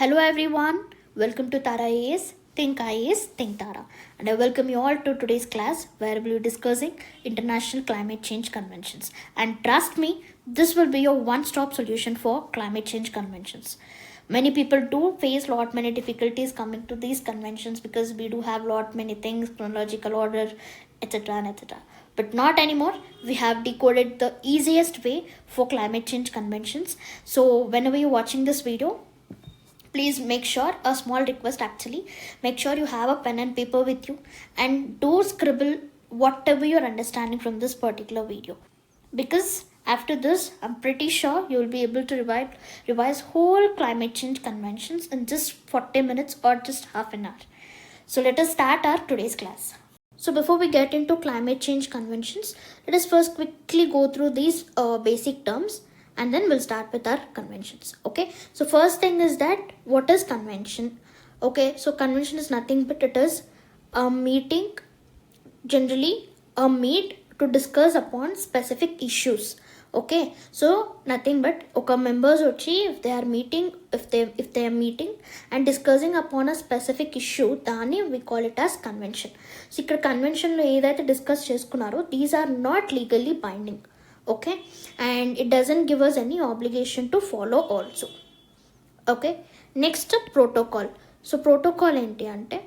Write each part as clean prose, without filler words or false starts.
Hello everyone, welcome to Tara IAS, Think IAS, Think Tara. And I welcome you all to today's class where we'll be discussing International Climate Change Conventions. And trust me, this will be your one-stop solution for climate change conventions. Many people do face lot many difficulties coming to these conventions because we do have lot many things, chronological order, etc. and etc. But not anymore. We have decoded the easiest way for climate change conventions. So whenever you're watching this video, please make sure, a small request actually, make sure you have a pen and paper with you and do scribble whatever you're understanding from this particular video, because after this I'm pretty sure you will be able to revise whole climate change conventions in just 40 minutes or just half an hour. So let us start our today's class. So before we get into climate change conventions, let us first quickly go through these basic terms and then we'll start with our conventions. Okay, so first thing is that what is convention? Okay, so convention is nothing but it is a meeting, generally a meet to discuss upon specific issues. Okay, so nothing but okay, members vachi if they are meeting and discussing upon a specific issue, dani we call it as convention. So ikkada convention lo edaithe discuss cheskunnaro, these are not legally binding. Okay, and it doesn't give us any obligation to follow also. Okay, next protocol. So protocol enti ante,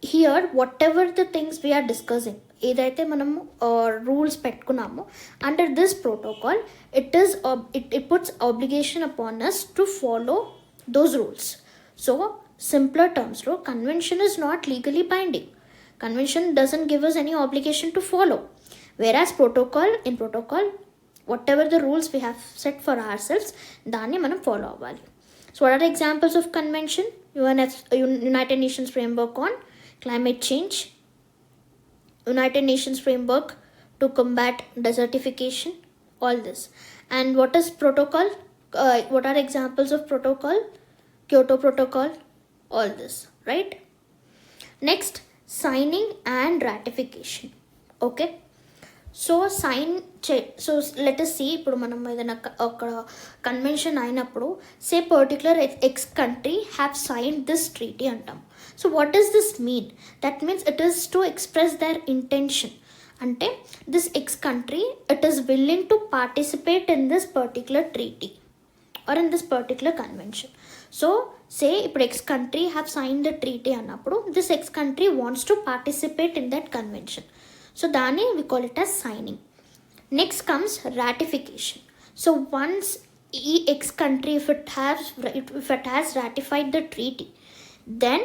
here whatever the things we are discussing, ఏదైతే మనము rules పెట్టుకున్నామో under this protocol, it puts obligation upon us to follow those rules. So simpler terms lo, convention is not legally binding. Convention doesn't give us any obligation to follow, whereas in protocol whatever the rules we have set for ourselves, దాన్ని మనం follow అవ్వాలి. So what are the examples of convention? United Nations Framework on Climate Change, United Nations Framework to combat desertification, all this. And what is protocol? What are examples of protocol? Kyoto Protocol, all this, right? Next, signing and ratification. Okay, so so let us see, ఇప్పుడు మనం ఏదైనా ఒక convention అయినప్పుడు say particular X country have signed this treaty అంటాం. So what does this mean? That means it is to express their intention. అంటే this X country it is willing to participate in this particular treaty or in this particular convention. So say ఇప్పుడు X country have sign the treaty అన్నప్పుడు this X country wants to participate in that convention. So dani we call it as signing. Next comes ratification. So once ex country if it has ratified the treaty, then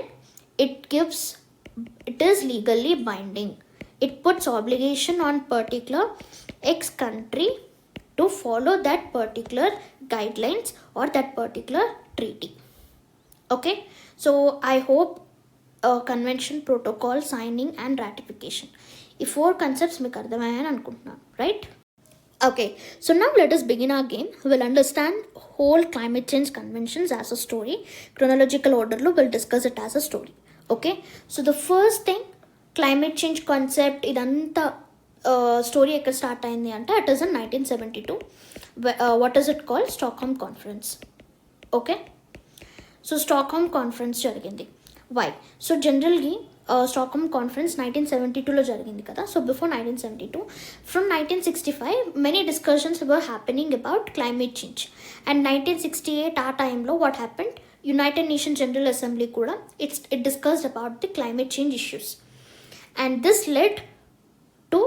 it is legally binding. It puts obligation on particular ex country to follow that particular guidelines or that particular treaty. Okay, so I hope convention, protocol, signing and ratification, ఈ 4 concepts మీకు అర్థమయ్యాయని అనుకుంటున్నాను, right? Okay, so now let us begin our game. We'll understand whole climate change conventions as a story. Chronological orderలో we'll discuss it as a story. Okay, so the first thing, climate change concept ఇదంతా story ఎక్కడ start అయింది అంటే it is in 1972. What is it called? Stockholm conference. Okay, so Stockholm conference జరిగింది. Why? So జనరల్గా Stockholm conference 1972లో జరిగింది కదా. So before 1972, from 1965 many discussions were happening about climate change. And 1968 ఆ టైంలో what happened, United Nation General Assembly కూడా it discussed about the climate change issues. And this led to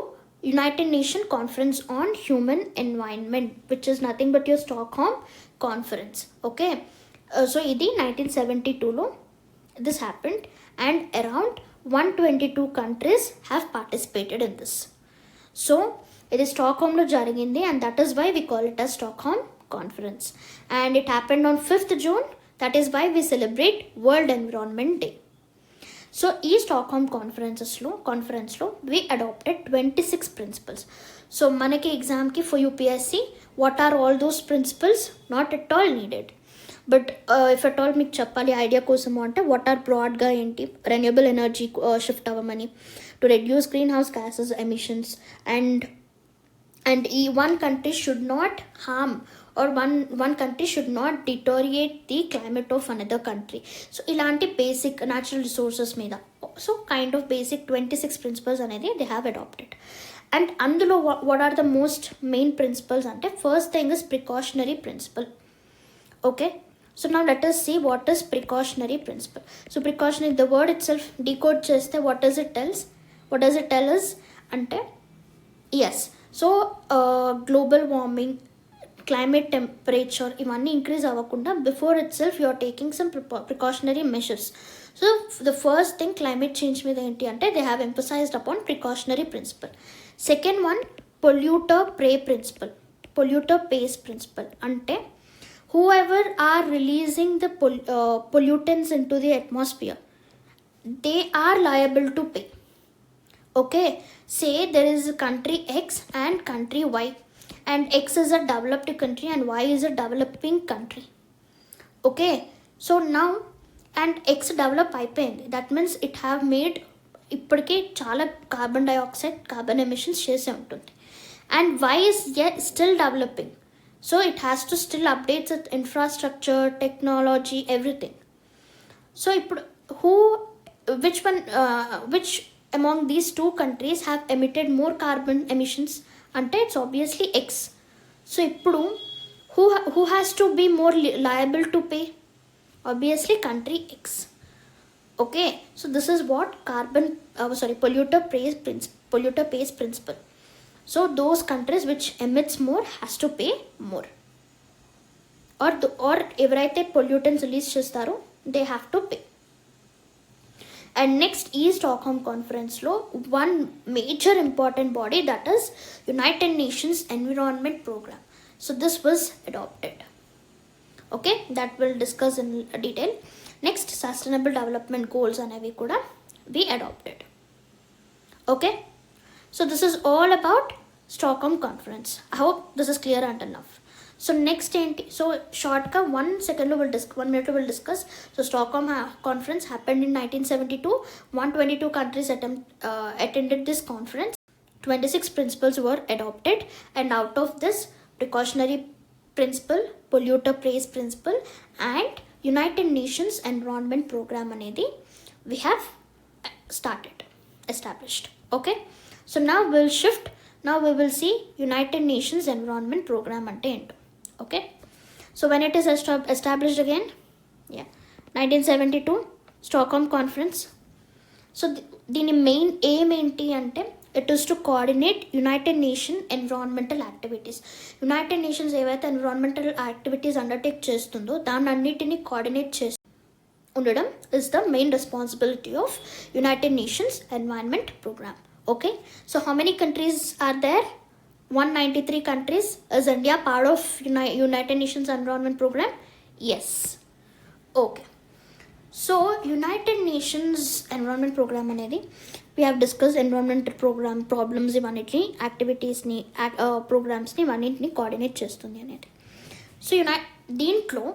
United Nations Conference on Human Environment, which is nothing but your Stockholm Conference. Okay, so ఇది 1972లో this happened and around 122 countries have participated in this. So ఇది స్టాక్హోమ్లో జరిగింది and that is why we call it as Stockholm Conference, and it happened on 5th June. That is why we celebrate World Environment Day. So ఈ Stockholm కాన్ఫరెన్స్లో we adopted 26 principles. So మనకి ఎగ్జామ్కి for UPSC what are all those principles? Not at all needed, but if at all మీకు చెప్పాలి idea కోసము అంటే what are బ్రాడ్గా ఏంటి, రెన్యూబుల్ ఎనర్జీ షిఫ్ట్ అవ్వమని, to reduce green house gases emissions, and ఈ one country should not harm or one country should not deteriorate the climate of another country. So ilanti basic natural resources మీద so kind of basic 26 principles అనేది they have adopted. And అందులో what are the most main principles అంటే first thing is precautionary principle. Okay, so now let us see what is precautionary principle. So precautionary, the word itself decode cheste what does it tell us ante yes, so global warming, climate temperature ivanni increase avakunda before itself you are taking some precautionary measures. So the first thing climate change మీద ఏంటి అంటే they have emphasized upon precautionary principle. Second one, polluter pays principle అంటే whoever are releasing the pollutants into the atmosphere, they are liable to pay. Okay, say there is a country X and country Y, and X is a developed country and Y is a developing country. Okay, so now and X develop అయిపోయింది, that means it have made ఇప్పటికే చాలా carbon dioxide carbon emissions చేసే ఉంటుంది, and Y is yet still developing. So it has to still update its infrastructure, technology, everything. So which among these two countries have emitted more carbon emissions? Ante it's obviously X. So ippudu who has to be more liable to pay? Obviously country X. Okay, so this is what polluter pays principle. So those countries which emits more has to pay more, or ఎవరైతే pollutants release చేస్తారో they have to pay. And next is Stockholm Conference లో one major important body, that is United Nations Environment Program. So this was adopted. Okay, that we'll discuss in detail. Next, Sustainable Development Goals అనేవి కూడా we adopted. Okay, so this is all about Stockholm Conference. I hope this is clear and enough. So next enti, so short ka 1 minute we'll discuss. So Stockholm Conference happened in 1972. 122 countries attended this conference. 26 principles were adopted, and out of this, precautionary principle, polluter pays principle, and United Nations Environment Program anedi we have established. Okay, so now we'll shift. Now we will see United Nations Environment Program ante ento. Okay, so when it is established again, 1972 Stockholm Conference. So దీని main aim ఏంటి అంటే it is to coordinate United Nation environmental activities. United Nations ఏవైతే environmental activities undertake చేస్తుందో దాన్ని అన్నిటినీ coordinate చేస్తూ ఉండడం is the main responsibility of United Nations Environment Programme. Okay, so how many countries are there? 193 countries. Is India part of United Nations Environment Program? Yes. Okay, so United Nations Environment Program anedi we have discussed environmental program problems ivanitni activities ni programs ni ivanitni coordinate chestundi anedi. So దీంట్లో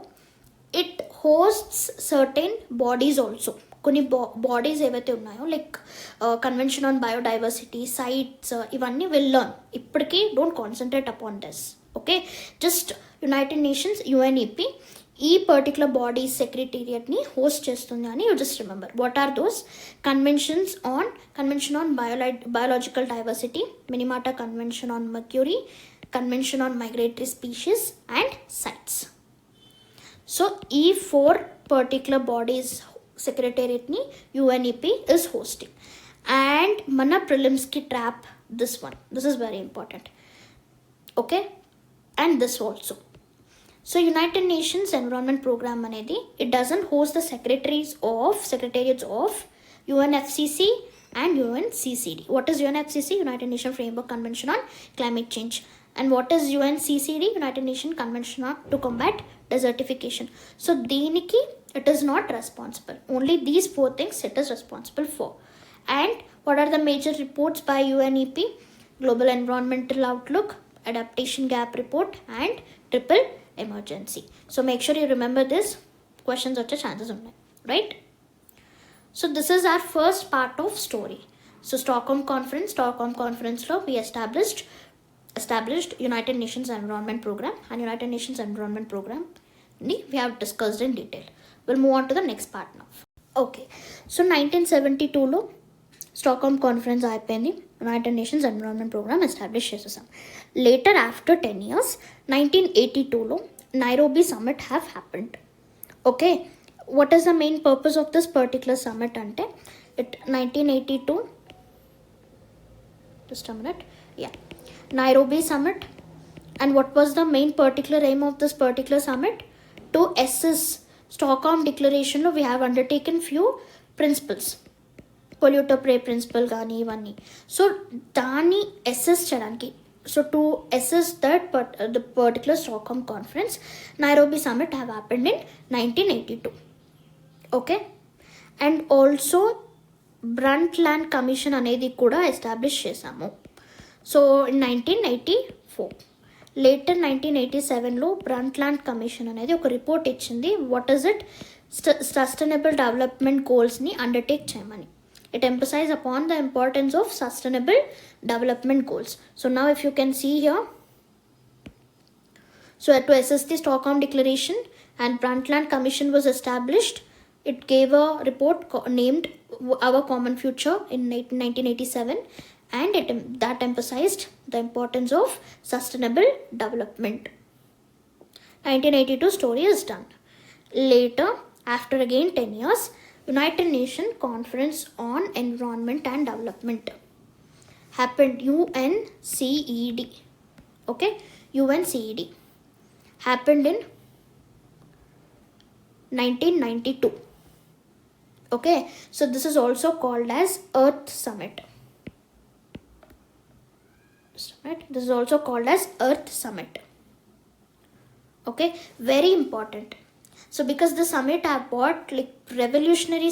it hosts certain bodies also. కొన్ని bodies ఏవైతే ఉన్నాయో like convention on biodiversity, CITES, ఇవన్నీ will learn. ఇప్పటికీ don't concentrate upon this. Okay, just United Nations UNEP ఈ particular body సెక్రటేరియట్ని host చేస్తుంది అని you just remember. What are those? Convention on biological diversity, Minamata convention on mercury, convention on migratory species and CITES. So ఈ 4 particular bodies సెక్రటేరియట్ని UNEP is hosting. And మన ప్రిలిమ్స్కి trap this one, this is very important. Okay, and this also. So United Nations Environment Programme అనేది it doesn't host the secretariats of UNFCCC and UNCCD. What is UNFCCC? United Nations Framework Convention on Climate Change. And what is UNCCD? United Nations Convention to Combat Desertification. So దీనికి it is not responsible. Only these 4 things it is responsible for. And what are the major reports by UNEP? Global Environmental Outlook, Adaptation Gap Report, and Triple Emergency. So make sure you remember this. Questions or chances ఉన్నాయి, right? So this is our first part of story. So Stockholm Conference lo we established established United Nations Environment Program, and United Nations Environment Program we have discussed in detail. We'll move on to the next part now. Okay, so 1972లో Stockholm conference అయిపోయింది, United Nations Environment Programme establish చేసేసాం. Later after 10 years 1982లో Nairobi summit have happened. Okay, what is the main purpose of this particular summit అంటే 1982, just a minute, yeah, Nairobi summit. And what was the main particular aim of this particular summit? To assess Stockholm Declaration లో we have undertaken few principles, polluter pay principle కానీ ఇవన్నీ. So దాన్ని assess చేయడానికి, so to assess that the particular Stockholm conference, Nairobi summit have happened in 1982. Okay, and also Brundtland Commission అనేది కూడా establish చేసాము. So in 1984. Later 1987లో Brundtland Commission అనేది ఒక రిపోర్ట్ ఇచ్చింది. What is it? Sustainable development గోల్స్ని undertake చేయమని. It emphasize upon the importance of sustainable development goals. So now if you can see here, so to assess the Stockholm declaration and Brundtland Commission was established. It gave a report named Our Common Future in 1987, and that emphasized the importance of sustainable development. 1982 story is done. Later, after again 10 years, United Nations Conference on Environment and Development happened, UNCED. Okay, UNCED happened in 1992. Okay, so this is also called as Earth Summit. This is also called as Earth Summit. Okay, very important. So because the summit have brought like revolutionary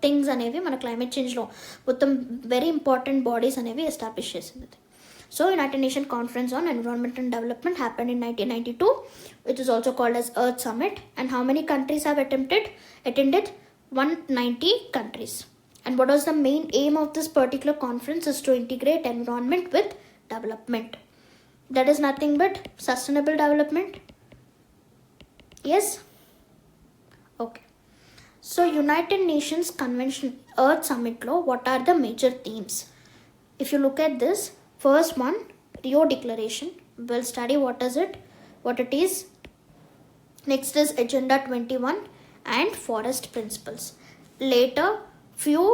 things అనేవి మన climate చేంజ్లో మొత్తం very important bodies అనేవి establish చేసింది. So United Nations Conference on Environment and Development happened in 1992, which is also called as Earth Summit. And how many countries have attended? 190 countries. And what was the main aim of this particular conference? Is to integrate environment with development. That is nothing but sustainable development. Yes? Okay. So United Nations Convention Earth Summit lo, what are the major themes? If you look at this, first one, Rio Declaration. We'll study what is it, what it is. Next is Agenda 21 and Forest Principles. Later, few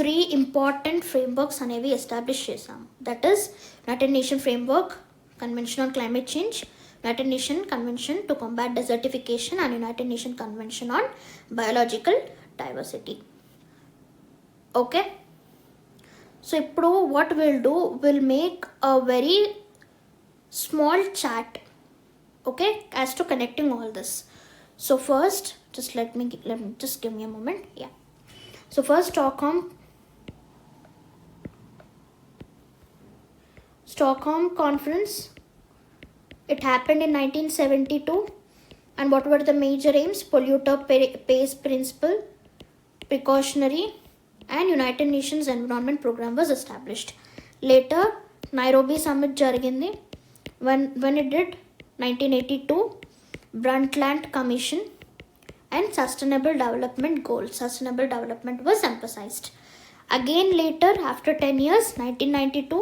3 important frameworks అనేవి establish చేసాం. That is United Nation framework convention on climate change, United Nation convention to combat desertification, and United Nation convention on biological diversity. Okay, so ఇప్పుడు what will do, will make a very small chat, okay, as to connecting all this. So first just let me just give me a moment. Yeah, so first Stockholm conference, it happened in 1972. And what were the major aims? Polluter pays principle, precautionary, and United Nations Environment Program was established. Later Nairobi summit jarigindi. When it did, 1982, Brundtland Commission and sustainable development goals, sustainable development was emphasized. Again later, after 10 years, 1992,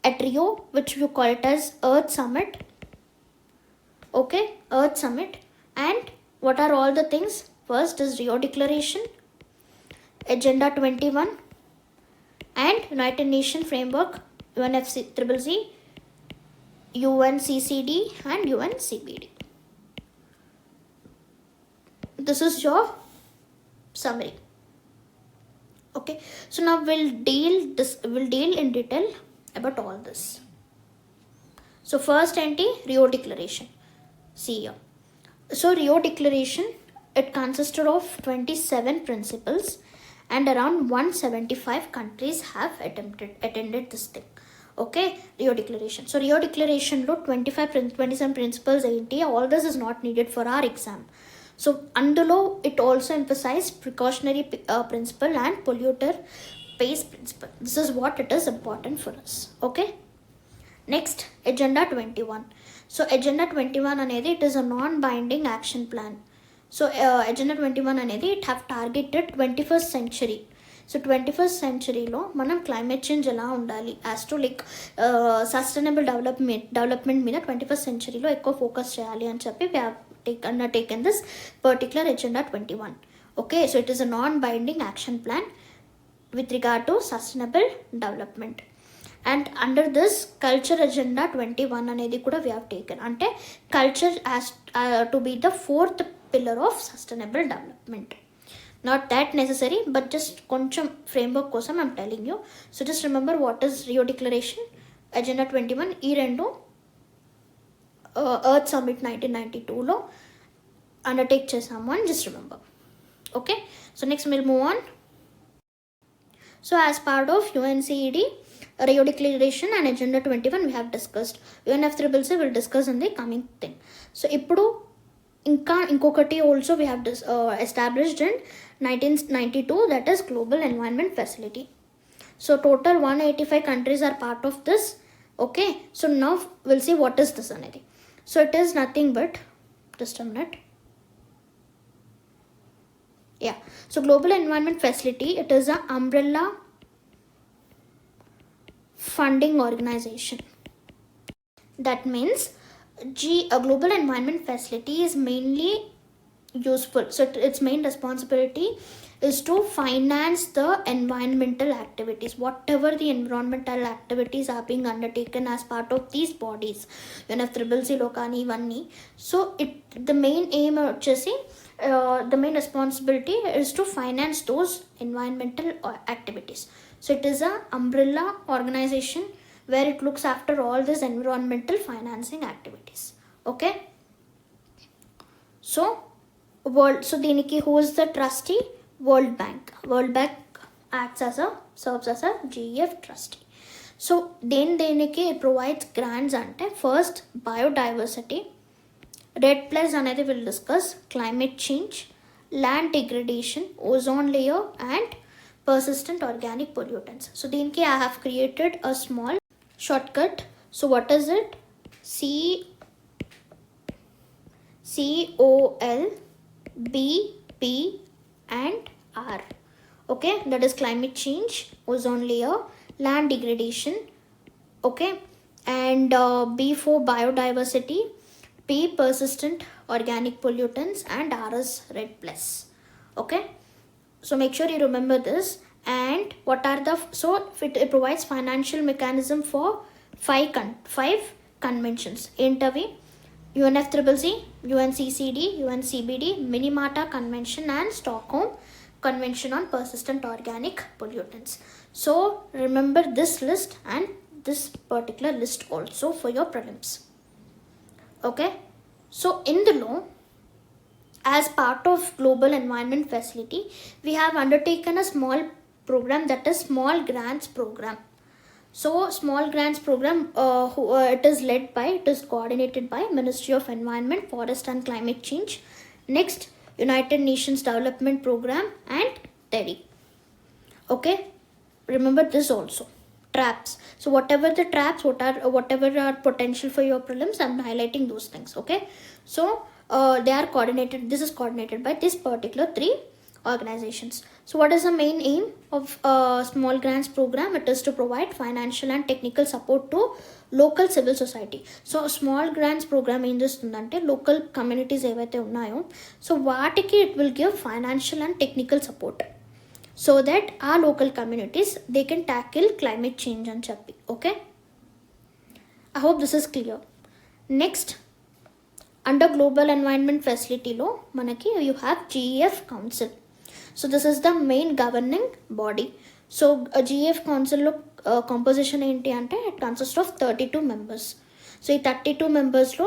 at Rio, which we call it as Earth Summit. Okay, Earth Summit. And what are all the things? First is Rio Declaration, Agenda 21, and United Nations Framework, UNFCCC, UNCCD, and UNCBD. This is your summary. Okay, so now we'll deal in detail about all this. So first Rio Declaration. See here. So Rio Declaration, it consisted of 27 principles, and around 175 countries have attended this thing. Okay, Rio Declaration. So Rio Declaration lo 27 principles ainti, all this is not needed for our exam. So అందులో it also emphasized precautionary principle and polluter pays principle. This is what it is important for us. Okay, Next, Agenda 21. So Agenda 21 అనేది it is a non-binding action plan. So Agenda 21 అనేది it have targeted 21st century. So 21st centuryలో మనం climate change ఎలా ఉండాలి as to like sustainable development మీద 21st centuryలో ఎక్కువ focus చేయాలి అని చెప్పి we have undertaken this particular Agenda 21. Okay, so it is a non-binding action plan with regard to sustainable development. And under this culture Agenda 21 అనేది కూడా we have taken. అంటే culture has to be the fourth pillar of sustainable development. Not that necessary, but just కొంచెం framework కోసం I'm telling you. So just remember what is Rio Declaration, Agenda 21, ఈ రెండు Earth Summit 1992లో undertake చేసాము అని just remember. Okay, so next we'll move on. So as part of UNCED Rio Declaration and Agenda 21 we have discussed. UNFCCC will discuss in the coming thing. So ఇప్పుడు ఇంకొకటి also we have established in 1992, that is Global Environment Facility. So total 185 countries are part of this. Okay, so now we'll see what is this anedi. So it is nothing but, just a minute. Yeah, so Global Environment Facility, it is an umbrella funding organization. That means a Global Environment Facility is mainly useful. So its main responsibility is to finance the environmental activities, whatever the environmental activities are being undertaken as part of these bodies, UNFCCC lokani ivanni. So the main aim vachesi the main responsibility is to finance those environmental activities. So it is a umbrella organization where it looks after all these environmental financing activities. Okay, so దీనికి who is the trustee? World Bank acts as serves as a GEF trustee. So దేనికి it provides grants అంటే first biodiversity, REDD+ అనేది will discuss climate change, land degradation, ozone layer and persistent organic pollutants. So దీనికి I have created a small shortcut. So what is it? COLBP and R. Okay, that is climate change, ozone layer, land degradation. Okay, and B for biodiversity, P persistent organic pollutants and R is REDD+. Okay, so make sure you remember this. And what are the it provides financial mechanism for five conventions. Entavi UNFCCC, UNCCD, UNCBD, Minamata Convention and Stockholm Convention on Persistent Organic Pollutants. So remember this list and this particular list also for your prelims. Okay, so in the law, as part of Global Environment Facility, we have undertaken a small program, that is Small Grants Program. So Small Grants Program, it is coordinated by Ministry of Environment, Forest and Climate Change. Next, United Nations Development Program and TEDI. Okay, remember this also. Traps. So whatever the traps, whatever are potential for your prelims, I'm highlighting those things. Okay, so they are coordinated. This is coordinated by this particular 3 organizations. So what is the main aim of Small Grants Program? It is to provide financial and technical support to local civil society. So Small Grants Program ఏం చేస్తుందంటే local communities ఏవైతే ఉన్నాయో so వాటికి it will give financial and technical support so that our local communities they can tackle climate change అని చెప్పి. Okay, I hope this is clear. Next, under Global Environment Facility లో మనకి you have GEF Council. So this is the main governing body. So a GEF Council లో composition ఏంటి అంటే it consists of 32 members. So ఈ 32 మెంబర్స్లో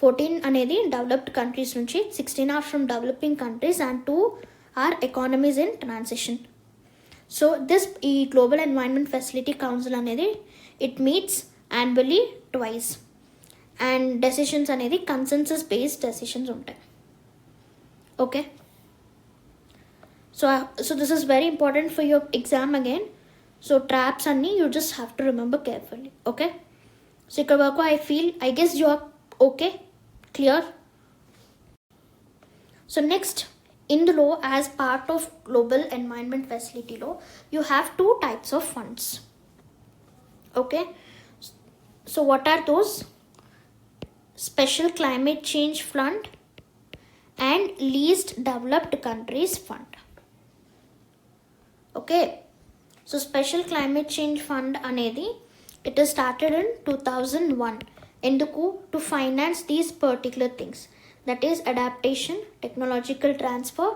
14 అనేది developed countries నుంచి, 16 are from developing countries and 2 are economies in transition. So ఈ Global Environment Facility Council అనేది it meets annually twice and decisions అనేది కన్సెన్సస్ బేస్డ్ డెసిషన్స్ ఉంటాయి. Okay, so this is very important for your exam again. So traps అన్ని you just have to remember carefully. Okay, so ఇక్కడ వరకు I guess you are okay, clear. So next, in the law, as part of global environment facility law, you have two types of funds. Okay, so what are those? Special climate change fund and least developed countries fund. Okay, so special climate change fund anedi, it is started in 2001 enduku to finance these particular things, that is adaptation, technological transfer,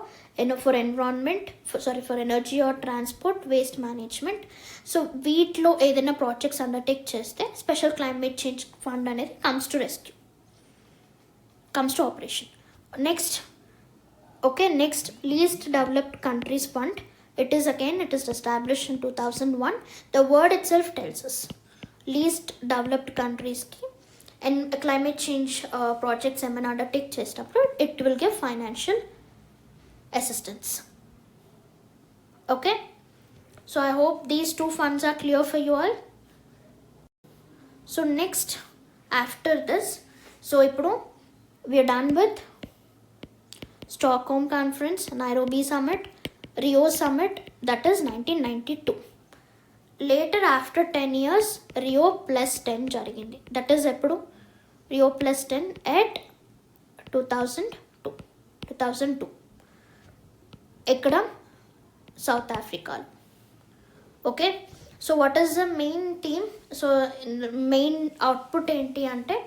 for environment, for energy or transport, waste management. So వీటిలో ఏదైనా projects undertake చేస్తే special climate change fund అనేది comes to operation. Next, least developed countries fund. It is established in 2001. The word itself tells us least developed countries ki and climate change projects ఏమైనా undertake చేసినప్పుడు it will give financial assistance. Okay, so I hope these two funds are clear for you all. So next, after this, so ఇప్పుడు we are done with Stockholm Conference, Nairobi Summit, Rio Summit, that is 1992. Later, after 10 years, Rio plus 10 jarigindi. That is eppudu Rio plus 10 at 2002. Ekkada? South Africa. Okay, so what is the main theme? So main output enti ante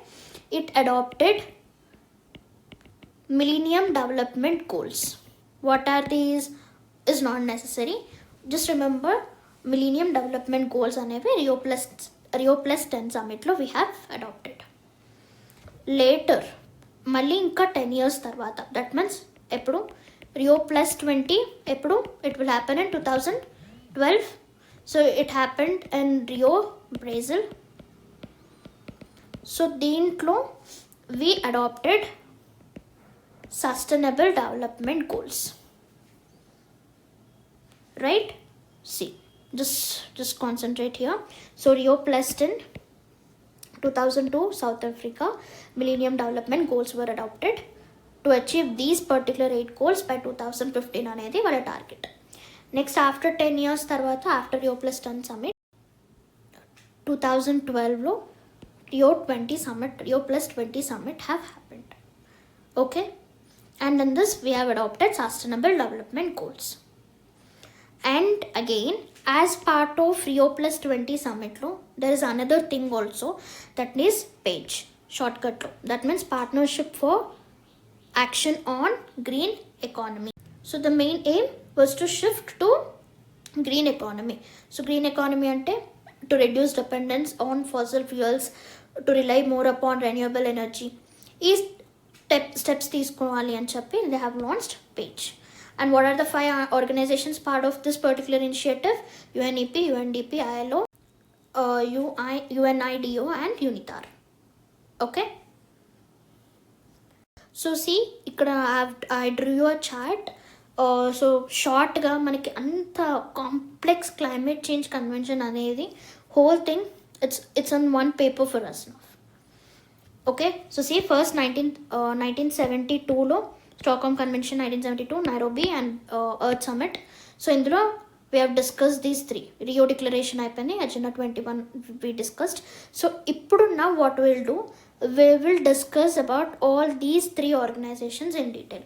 it adopted Millennium Development Goals. What are these is not necessary. Just remember Millennium Development Goals అనేవి Rio plus 10 summit లో we have adopted. Later మళ్ళీ ఇంకా 10 years తర్వాత, that means ఎప్పుడు Rio plus 20 ఎప్పుడు it will happen in 2012. So it happened in Rio, Brazil. So దీంట్లో we adopted Sustainable Development Goals, right? See, just concentrate here. So Rio plus 10, 2002, South Africa, Millennium Development Goals were adopted to achieve these particular 8 goals by 2015 అనేది వాళ్ళ target. Next after 10 years తర్వాత, after Rio plus 10 summit, 2012లో Rio plus 20 summit have happened. Okay, and in this we have adopted Sustainable Development Goals. And again, as part of Rio plus 20 summit law, there is another thing also, that is PAGE shortcut law. That means Partnership for Action on Green Economy. So the main aim was to shift to green economy. So green economy ante to reduce dependence on fossil fuels, to rely more upon renewable energy. Is steps తీసుకోవాలి అని చెప్పి they have launched PAGE. And what are the 5 organizations part of this particular initiative? UNEP, UNDP, ILO, UNIDO and UNITAR. Okay, so see ikkada I drew you a chart. So short ga manaki anta complex climate change convention anedi whole thing it's on one paper for us now. Okay, so see, first 1972 లో Stockholm Convention, 1972 Nairobi and Earth Summit. So ఇందులో we have discussed these 3. Rio Declaration అయిపోయింది, Agenda 21 we discussed. So ఇప్పుడు now what we'll do, we will discuss about all these 3 organizations in detail.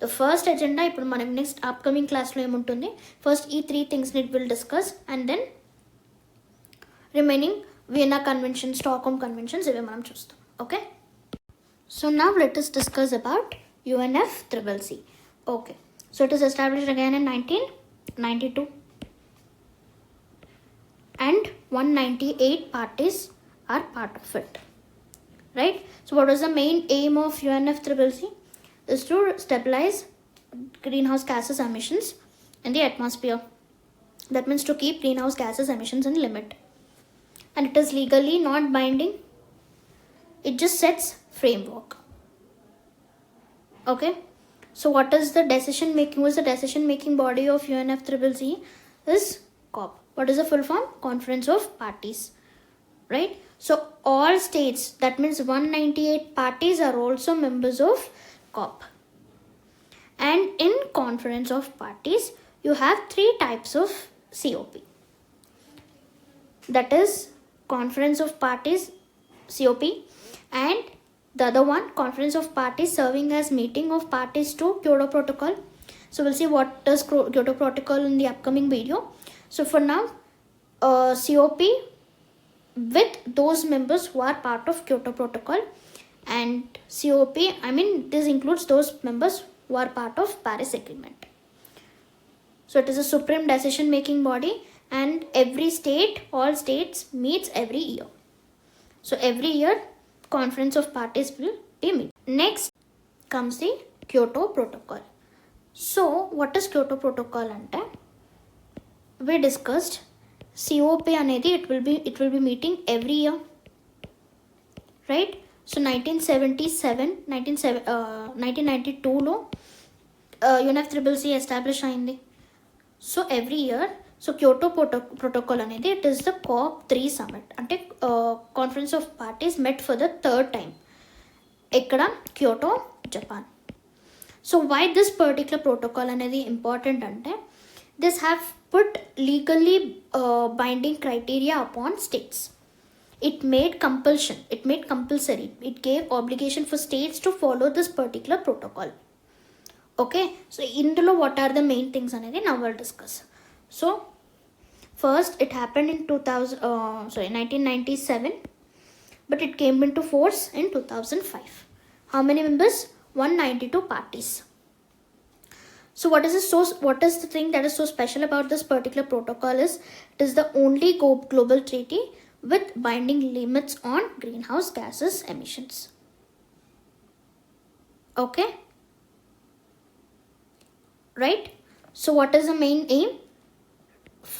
The first agenda ఇప్పుడు మనం next upcoming క్లాస్లో ఏముంటుంది, first ఈ 3 things ని will discuss, and then remaining Vienna Convention, Stockholm Conventions ఇవి మనం చూస్తాం. Okay, so now let us discuss about UNFCCC. Okay, so it is established again in 1992 and 198 parties are part of it, right? So what was the main aim of UNFCCC? Is to stabilize greenhouse gases emissions in the atmosphere. That means to keep greenhouse gases emissions in limit, and it is legally not binding. It just sets framework. Okay, so what is the decision making? What's the decision making body of UNFCCC? Is COP. What is the full form? Conference of Parties, right? So all states, that means 198 parties, are also members of COP. And in Conference of Parties, you have three types of COP. That is Conference of Parties, COP, and the other one, Conference of Parties serving as meeting of parties to Kyoto Protocol. So we'll see what does Kyoto Protocol in the upcoming video. So for now, COP with those members who are part of Kyoto Protocol, and COP, this includes those members who are part of Paris Agreement. So it is a supreme decision making body, and every state, all states meets every year. So every year Conference of Parties will be meeting. Next comes the Kyoto Protocol. So what is Kyoto Protocol ante? We discussed COP anedi it will be meeting every year, right? So 1992 lo UNFCCC establish ayindi. So every year, so Kyoto Protocol anedi, it is the COP3 summit. Ante Conference of Parties met for the third time. Ekkada? Kyoto, Japan. So why this particular protocol anedi important ante? This have put legally binding criteria upon states. It made compulsory. It gave obligation for states to follow this particular protocol. Okay, so indulo what are the main things anedi now we'll discuss. So first, it happened in 1997, but it came into force in 2005. How many members? 192 parties. So what is the thing that is so special about this particular protocol is it is the only global treaty with binding limits on greenhouse gases emissions. Okay, right? So what is the main aim?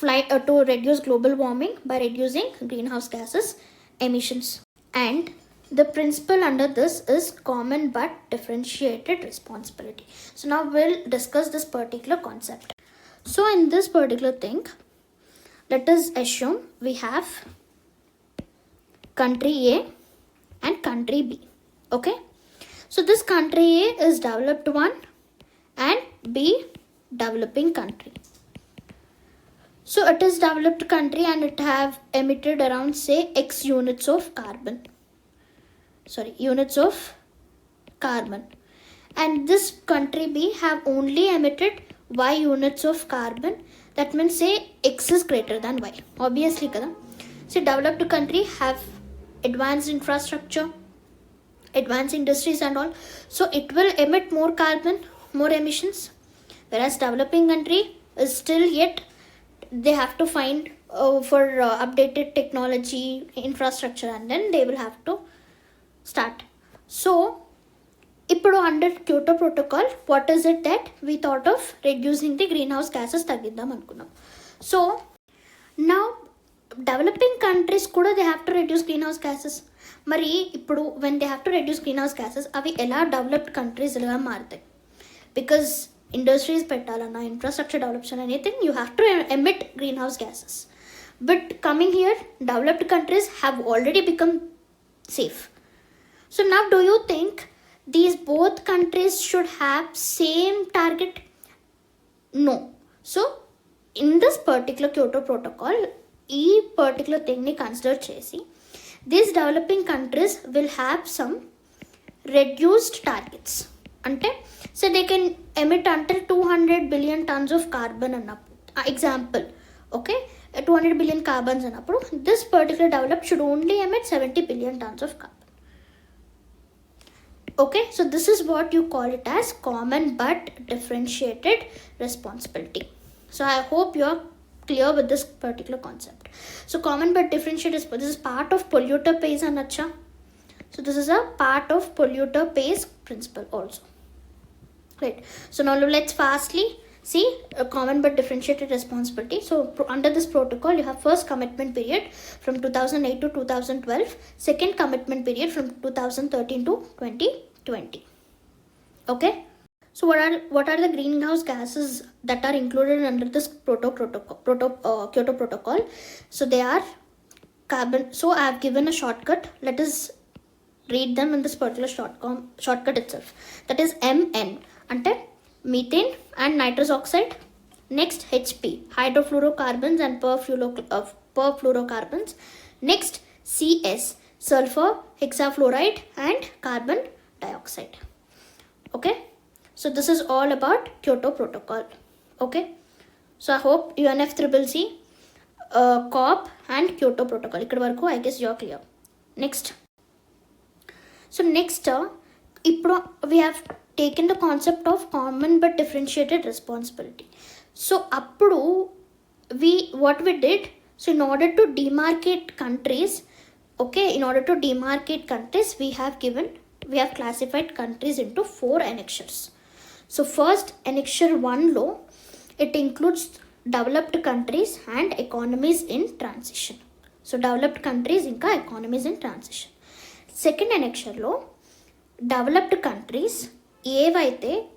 To reduce global warming by reducing greenhouse gases emissions. And the principle under this is common but differentiated responsibility. So now we'll discuss this particular concept. So in this particular thing, let us assume we have country A and country B. Okay, so this country A is developed one and B developing country. So it is developed country and it have emitted around say X units of carbon. And this country B have only emitted Y units of carbon. That means say X is greater than Y. Obviously kada. So developed country have advanced infrastructure, advanced industries and all. So it will emit more carbon, more emissions. Whereas developing country is still yet they have to find for updated technology, infrastructure, and then they will have to start. So ఇప్పుడు under Kyoto Protocol, what is it that we thought of reducing the greenhouse gases తగ్గిద్దాం అనుకున్నాం. So now developing countries కూడా they have to reduce greenhouse gases. మరి ఇప్పుడు when they have to reduce greenhouse gases, అవి ఎలా developed countries గా మారుతాయి? Because industries పెట్టాలన్నా, infrastructure development, anything, you have to emit greenhouse gases. But coming here, developed countries have already become safe. So now do you think these both countries should have same target? No. So in this particular Kyoto Protocol, ఈ particular thing ni consider chesi, these developing countries will have some reduced targets. Ante so they can emit until 200 billion tons of carbon annappudu. Example, okay, 200 billion carbons annappudu, this particular developed should only emit 70 billion tons of carbon. Okay, so this is what you call it as common but differentiated responsibility. So I hope you're clear with this particular concept. So common but differentiated, this is part of polluter pays anacha. So this is a part of polluter pays principle also. Right. So now let's fastly see a common but differentiated responsibility. So under this protocol, you have first commitment period from 2008 to 2012, second commitment period from 2013 to 2020. Okay. So what are the greenhouse gases that are included under this Kyoto Protocol? So they are carbon. So I have given a shortcut. Let us read them in this particular shortcut itself. That is MN ante methane and nitrous oxide. Next HP, hydrofluorocarbons and perfluorocarbons. Next CS, sulfur hexafluoride and carbon dioxide. Okay, so this is all about Kyoto Protocol. Okay, so I hope UNFCCC, COP and Kyoto Protocol ikkada varaku I guess you're clear. Next, so next we have taken the concept of common but differentiated responsibility. So appudu what we did, so in order to demarcate countries, we have classified countries into 4 annexures. So first, annexure 1 law, it includes developed countries and economies in transition. So developed countries inka economies in transition. Second annexure law, developed countries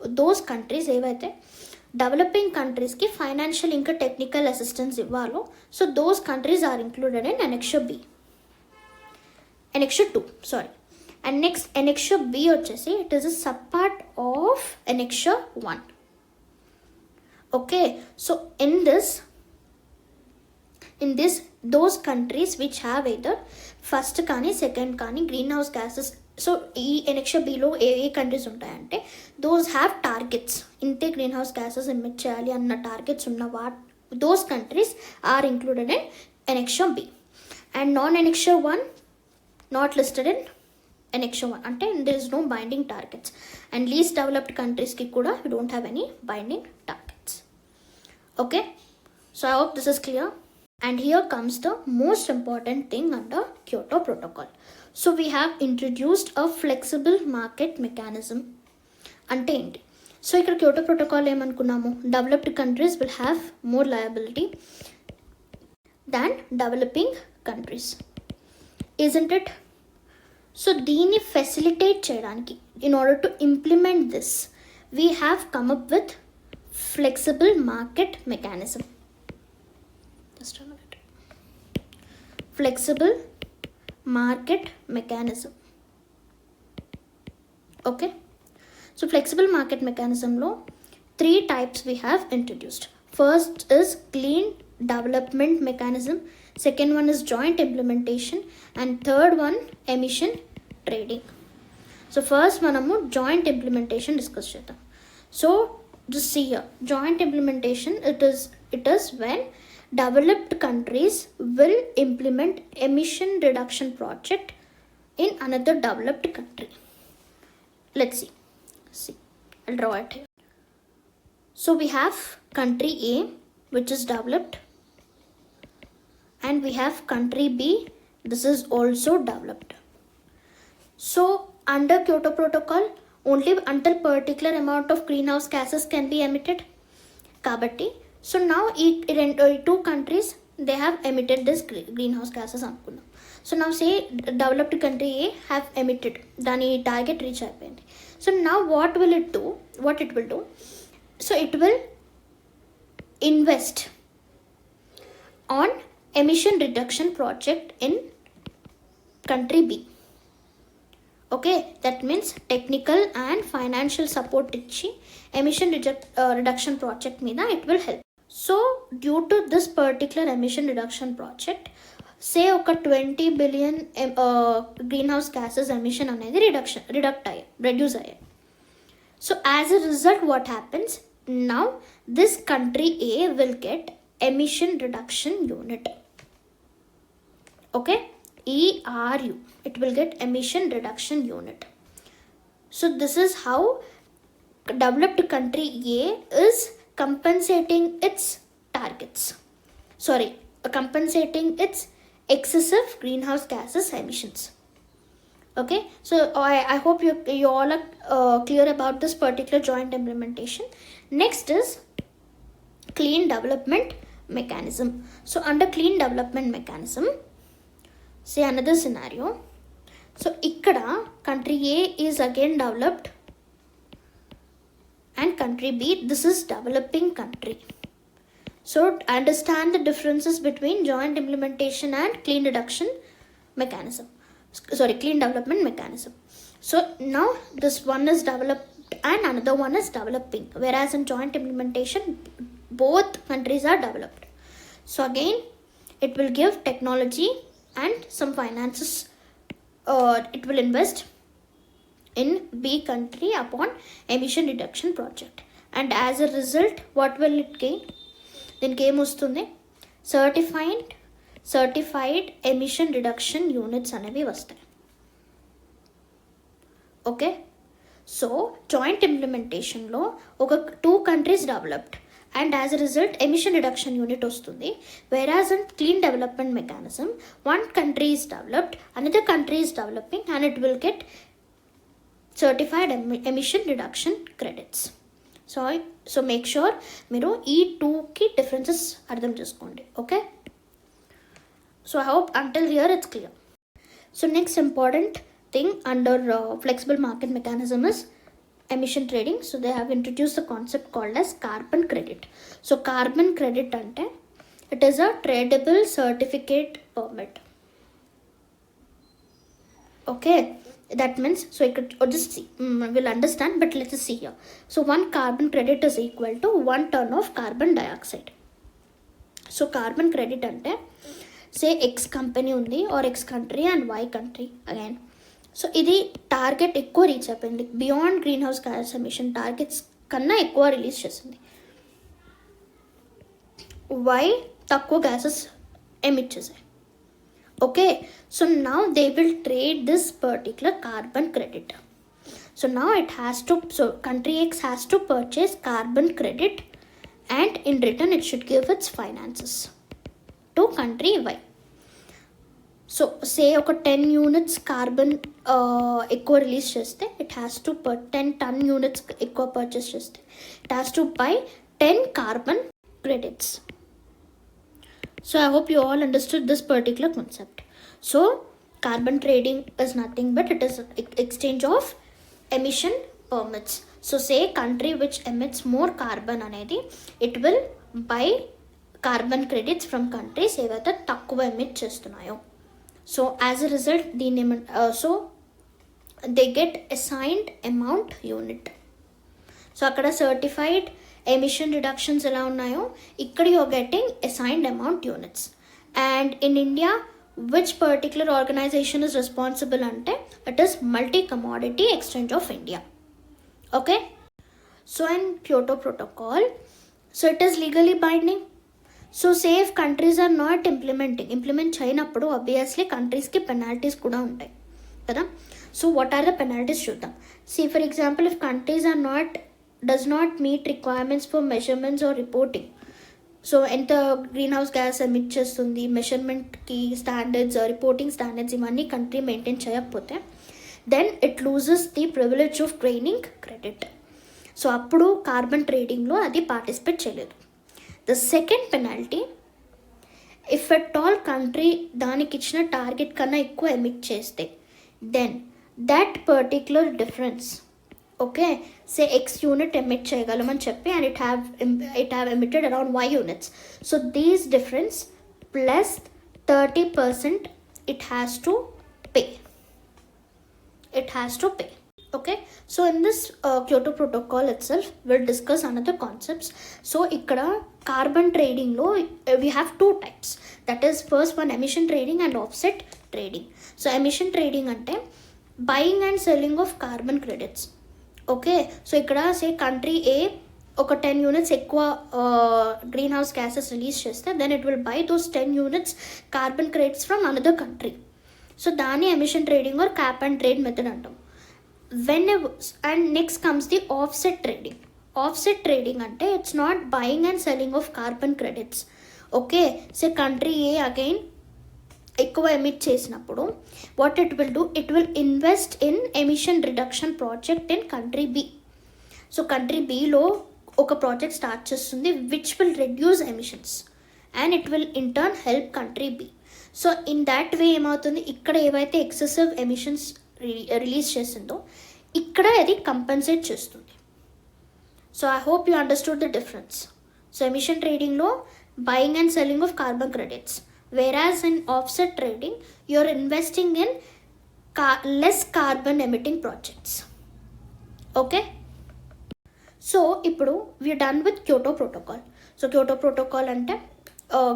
those countries developing countries ki financial inka technical assistance ivvalo, so those countries are included in annexure 2, and next annexure B vachesi, it is a subpart of annexure 1. Okay, so in this those countries which have either first kani second kani greenhouse gases, so ee annexure B lo A countries ఉంటాయంటే those have targets, inte greenhouse gases emit cheyali anna targets unna those countries are included in annexure B, and non annexure 1 not listed in annexure 1 ante there is no binding targets, and least developed countries ki kuda we don't have any binding targets. Okay, so I hope this is clear. And here comes the most important thing under Kyoto Protocol. So we have introduced a flexible market mechanism. Ante enti, so ikkada Kyoto Protocol emankunnamo, developed countries will have more liability than developing countries, isn't it? So దీన్ని facilitate cheyadaniki, in order to implement this, we have come up with flexible market mechanism. Just a minute. Flexible market mechanism. Okay, so flexible market mechanism lo 3 types we have introduced. First is clean development mechanism, second one is joint implementation, and third one emission trading. So first manamu joint implementation discuss chedam. So just see here, joint implementation, it is when developed countries will implement emission reduction project in another developed country. Let's see, I'll draw it here. So we have country A which is developed, and we have country B, this is also developed. So under Kyoto Protocol, only until particular amount of greenhouse gases can be emitted. Kabatti, so now two countries, they have emitted this greenhouse gases anukunnam. So now say developed country A have emitted, dani target reach ayipindi. So now what it will do, so it will invest on emission reduction project in country B. Okay, that means technical and financial support ichi emission reduction project meeda it will help. So due to this particular emission reduction project, say oka 20 billion greenhouse gases emission anedi reduce ayya. So as a result, what happens now, this country A will get emission reduction unit. Okay, ERU, it will get emission reduction unit. So this is how developed country A is compensating its excessive greenhouse gases emissions. Okay, so I hope you all are clear about this particular joint implementation. Next is clean development mechanism. So under clean development mechanism, say another scenario, so ikkada country A is again developed and country B, this is developing country. So understand the differences between joint implementation and clean development mechanism. So now this one is developed and another one is developing, whereas in joint implementation both countries are developed. So again, it will give technology and some finances. It will invest in B country upon emission reduction project, and as a result what will it gain? దీనికి ఏమొస్తుంది? Certified emission reduction units అనేవి వస్తాయి. Okay, so joint ఇంప్లిమెంటేషన్లో ఒక 2 countries developed and as a result emission reduction unit వస్తుంది. Whereas in clean development mechanism 1 country is developed, another country is developing, and it will get certified emission reduction credits. So make sure మీరు ఈ 2కి differences అర్థం చేసుకోండి. Okay, so I hope until here it's clear. So next important thing under flexible market mechanism is emission trading. So they have introduced the concept called as carbon credit. So carbon credit ante it is a tradable certificate permit. Okay, that means, so you could just see, we'll understand, but let's see here. So 1 carbon credit is equal to 1 ton of carbon dioxide. So carbon credit ante say X company undi or X country and Y country again. So ఇది target ఎక్కువ reach అయిపోయింది, beyond greenhouse gas emission targets కన్నా ఎక్కువ release చేసింది. Y తక్కువ gases emit చేసాయి. Okay, so now they will trade this particular carbon credit. So now it has to, so country X has to purchase carbon credit and in return it should give its finances to country Y. So say ఒక 10 units carbon ఎక్కువ release చేస్తే it has to 10 ton units ఎక్కువ purchase చేస్తే it has to buy 10 carbon credits. So I hope you all understood this particular concept. So carbon trading is nothing but it is exchange of emission permits. So say country which emits more carbon అనేది it will buy carbon credits from countries ఏవైతే తక్కువ emit చేస్తున్నాయో. So as a result దీన్ని so they get assigned amount unit. So అక్కడ certified emission reductions ఎలా ఉన్నాయో ఇక్కడ you're getting assigned amount units. And in India which particular organization is responsible అంటే it is multi commodity exchange of India. Okay, so in Kyoto protocol, so it is legally binding. So say if countries are not implement చేయనప్పుడు obviously కంట్రీస్కి penalties కూడా ఉంటాయి కదా. So what are the penalties చూద్దాం. See for example if countries are does not meet requirements for measurements or reporting. So ఎంత green house gas emit చేస్తుంది, మెజర్మెంట్కి standards, reporting standards ఇవన్నీ కంట్రీ మెయింటైన్ చేయకపోతే then it loses the privilege of trading credit. So అప్పుడు carbon ట్రేడింగ్లో అది participate చేయలేదు. The second penalty, if at all country దానికి ఇచ్చిన టార్గెట్ కన్నా ఎక్కువ ఎమిట్ చేస్తే then that particular difference, okay say X unit emit చేయగలమని చెప్పి and it have emitted around Y units. So these difference plus 30% it has to pay. Okay, so in this Kyoto Protocol itself we'll discuss another concepts. So ikkada carbon trading lo we have 2 types, that is first one emission trading and offset trading. So emission trading ante buying and selling of carbon credits. Okay, so ikkada say country A oka 10 units ఎక్కువ green house gases release చేస్తే then it will buy those 10 units carbon credits from another country. So దాన్ని emission trading or cap and trade method అంటాం. And next comes the offset trading. Offset trading ante it's not buying and selling of carbon credits. Okay, so country A again ఎక్కువ emit చేసినప్పుడు what it will do, it will invest in emission reduction project in country B. So country Bలో ఒక project start చేస్తుంది which will reduce emissions and it will in turn help country B. So in that way ఏమవుతుంది, ఇక్కడ ఏవైతే excessive emissions release చేసిందో ఇక్కడ అది compensate చేస్తుంది. So I hope you understood the difference. So emission ట్రేడింగ్లో buying and selling of carbon credits, whereas in offset trading you're investing in less carbon emitting projects. Okay, so ఇప్పుడు we're done with Kyoto Protocol. So Kyoto Protocol అంటే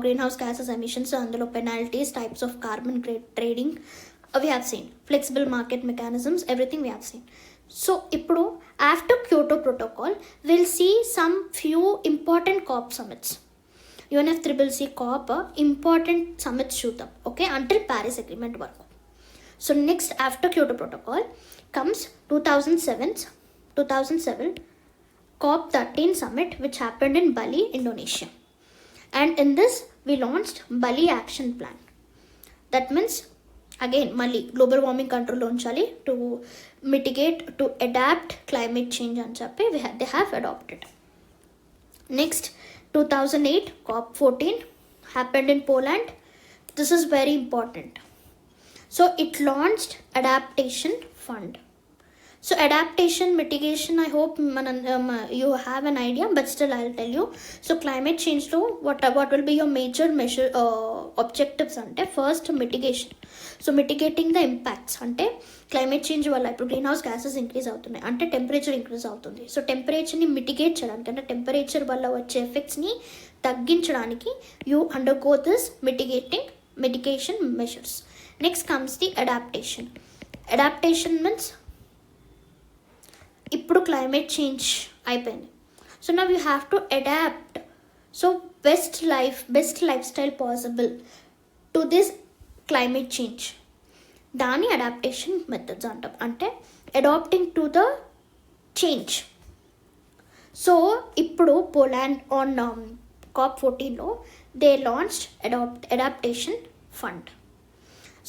greenhouse gases emissions, అందులో penalties, types of carbon trading we have seen, flexible market mechanisms, everything we have seen. So ఇప్పుడు after Kyoto Protocol we'll see some few important COP summits. UNFCCC COP important summits చూద్దాం, okay, until Paris Agreement వరకు. So next after Kyoto Protocol comes 2007 COP 13 summit, which happened in Bali, Indonesia. And in this we launched Bali Action Plan. That means again మళ్ళీ global warming కంట్రోల్లో ఉంచాలి, to mitigate, to adapt climate change అని చెప్పి they have adapted. Next 2008 COP 14 happened in Poland. This is very important. So it launched adaptation fund. So adaptation mitigation, I hope you have an idea, but still I'll tell you. So climate change lo what will be your major measure objectives ante, first mitigation. So mitigating the impacts ante climate change వల్ల ఇప్పుడు green house gases increase అవుతున్నాయి అంటే temperature increase అవుతుంది. So టెంపరేచర్ని mitigate చేయడానికి అంటే temperature వల్ల వచ్చే ఎఫెక్ట్స్ని తగ్గించడానికి you undergo this mitigation measures. Next comes the adaptation. Adaptation means ఇప్పుడు క్లైమేట్ చేంజ్ అయిపోయింది, so now you have to adapt. So best life style possible to this climate change, దాని అడాప్టేషన్ మెథడ్స్ అంటాం, అంటే adapting to the change. So ఇప్పుడు Poland on COP 14లో they launched adaptation fund.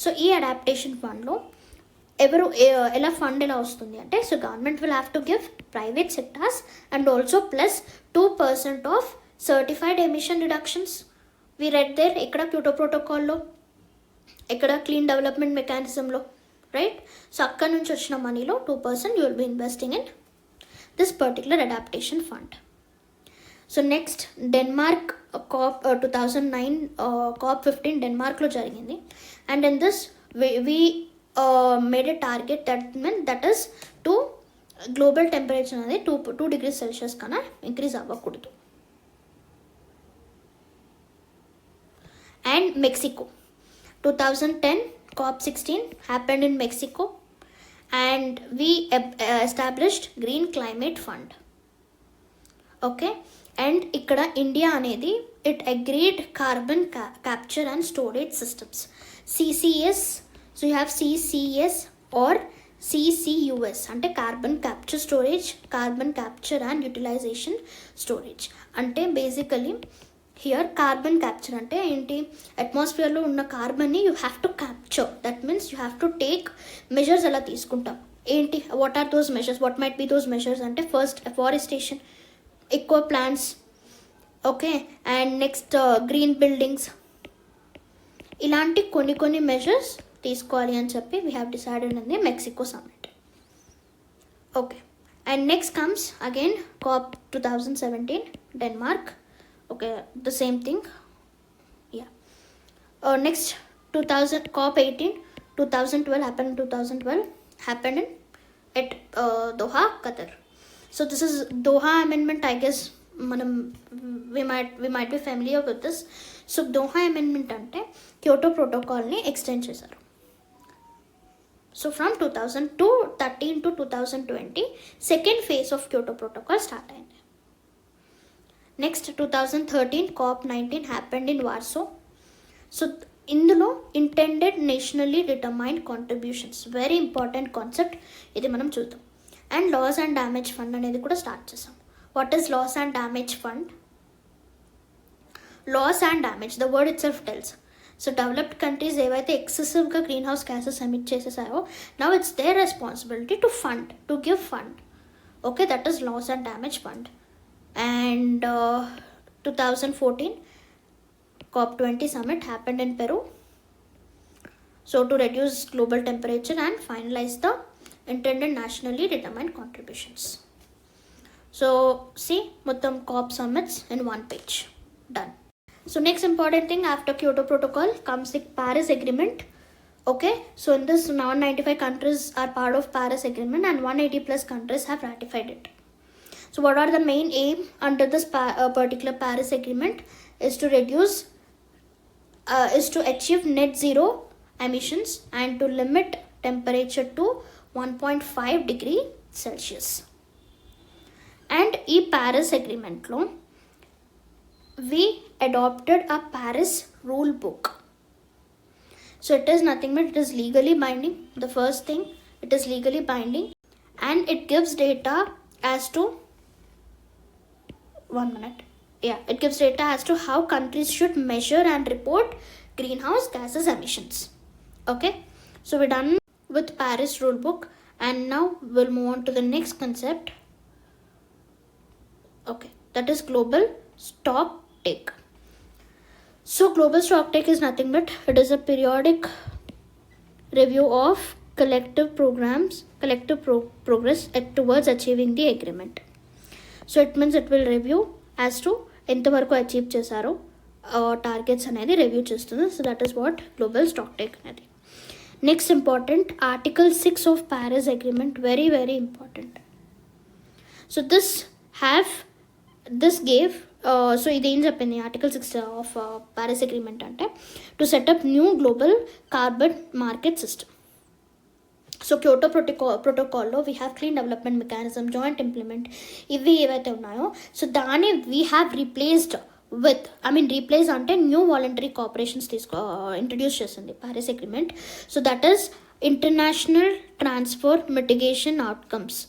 So ఈ adaptation ఫండ్లో ఎలా fund ఎలా వస్తుంది అంటే, so government will have to give private sectors and also plus 2% of certified emission reductions. We read there ఇక్కడ క్యోటో ప్రోటోకాల్లో, ఇక్కడ క్లీన్ డెవలప్మెంట్ మెకానిజంలో, రైట్? సో అక్కడ నుంచి వచ్చిన మనీలో 2% you will be investing in this particular adaptation fund. So next Denmark COP 2009 COP 15 డెన్మార్క్లో జరిగింది. And in this we made a target that is to global temperature అనేది 2 degrees Celsius కన్నా increase అవ్వకూడదు. And Mexico 2010 COP 16 happened in Mexico, and we established Green Climate Fund. Okay, and ikkada India anedi it agreed carbon capture and storage systems, CCS. So you have CCS or CCUS అంటే carbon capture storage, carbon capture and utilization storage. అంటే basically here carbon capture అంటే ఏంటి, అట్మాస్ఫియర్లో ఉన్న కార్బన్ని you have to capture. That means you have to take measures ఎలా తీసుకుంటాం ఏంటి, what are those measures, what might be those measures అంటే ఫస్ట్ అఫారెస్టేషన్, ఎక్కువ plants, okay, and next green buildings, ఇలాంటి కొన్ని మెజర్స్ తీసుకోవాలి అని చెప్పి we have decided in the Mexico summit. Okay, and next comes again COP 2017 Denmark. Okay, the same thing. Yeah. Next 2000 COP 18 2012 happened in 2012 happened in at Doha, Qatar. So this is Doha Amendment. I guess we might be familiar with this. So Doha Amendment ante Kyoto Protocol ni extend chesaru. So from 2013 to 2020 second phase of Kyoto Protocol start అయింది. Next 2013 COP 19 happened in Warsaw. So ఇందులో intended nationally determined contributions, very important concept, ఇది మనం చూద్దాం. And loss and damage fund అనేది కూడా start చేసాం. What is loss and damage fund? Loss and damage, the word itself tells. So developed countries ఏవైతే ఎక్సెసివ్గా green house gases emit చేసేసాయో, now it's their responsibility to fund, to give fund. Okay, that is loss and damage fund. And 2014 COP 20 summit happened in Peru. So to reduce global temperature and finalize the intended nationally determined contributions. So see, మొత్తం COP summits in one page. Done. So next important thing after Kyoto Protocol comes the Paris Agreement. Okay, so in this 195 countries are part of Paris Agreement and 180 plus countries have ratified it. So what are the main aim under this particular Paris Agreement is to achieve net zero emissions and to limit temperature to 1.5 degree Celsius. And ఈ Paris Agreement లో we adopted a Paris rule book. So it is nothing but it is legally binding. The first thing, it is legally binding and it gives data as to it gives data as to how countries should measure and report greenhouse gases emissions. Okay, so we're done with Paris rule book and now we'll move on to the next concept. Okay, that is global stock take. So global stock take is nothing but it is a periodic review of collective progress towards achieving the agreement. So it means it will review as to ఎంతవరకు achieve చేశారో targets అనేది review చేస్తుంది. So that is what global stock take అనేది. Next important article 6 of Paris agreement, very very important. So this gave so ఇదేం చెప్పింది article 6 of Paris agreement అంటే to set up new global carbon market system. So Kyoto ప్రోటోకాల్లో we have clean development mechanism, joint implement, ఇవి ఏవైతే ఉన్నాయో so దాన్ని we have replaced replace అంటే new voluntary cooperations introduce చేసింది Paris agreement. So that is international transfer mitigation outcomes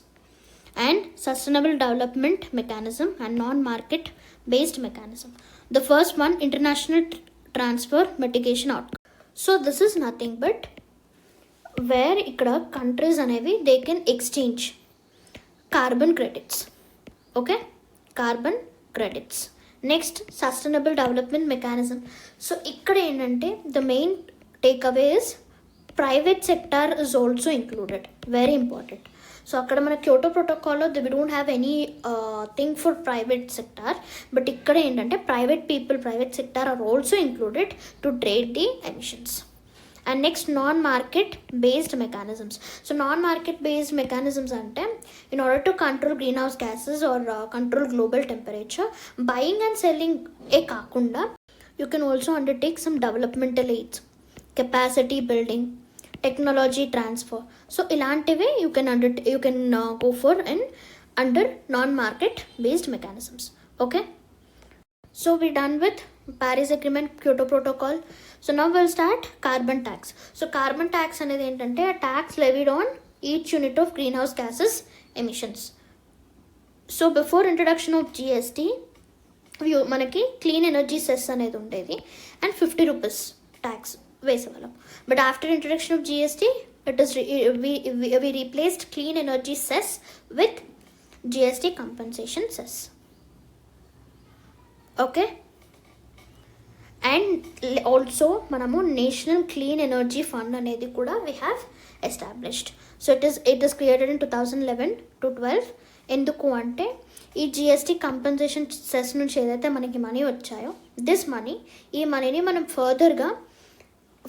and sustainable development mechanism and non-market based mechanism. The first one, international transfer mitigation outcome. So this is nothing but where ikkada countries anevi they can exchange carbon credits. Okay, carbon credits. Next, sustainable development mechanism. So ikkada endante the main takeaway is private sector is also included, very important. So అక్కడ మన Kyoto ప్రోటోకాల్లో we don't have anything for private sector, but ఇక్కడ ఏంటంటే private sector are also included to trade the emissions. And next non market based mechanisms. So non market based mechanisms అంటే in order to control green house gases or control global temperature, buying and selling ఏ కాకుండా you can also undertake some developmental aids, capacity building, technology transfer. So ఇలాంటివి you can go for under non market based mechanisms. Okay, so we done with Paris agreement, Kyoto protocol. So now will start carbon tax. So carbon tax అనేది ఏంటంటే tax levied on each unit of green house gases emissions. So before introduction of GST మనకి clean energy cess అనేది ఉండేది and 50 rupees tax వేసేవాళ్ళం. But after introduction of GST it is we replaced clean energy cess with GST compensation cess. Okay, and also manamu national clean energy fund anedi kuda we have established. So it is created in 2011 to 12. ఎందుకు అంటే ఈ GST compensation cess నుంచి ఏదైతే మనకి money వచ్చాయో ఈ మనీని మనం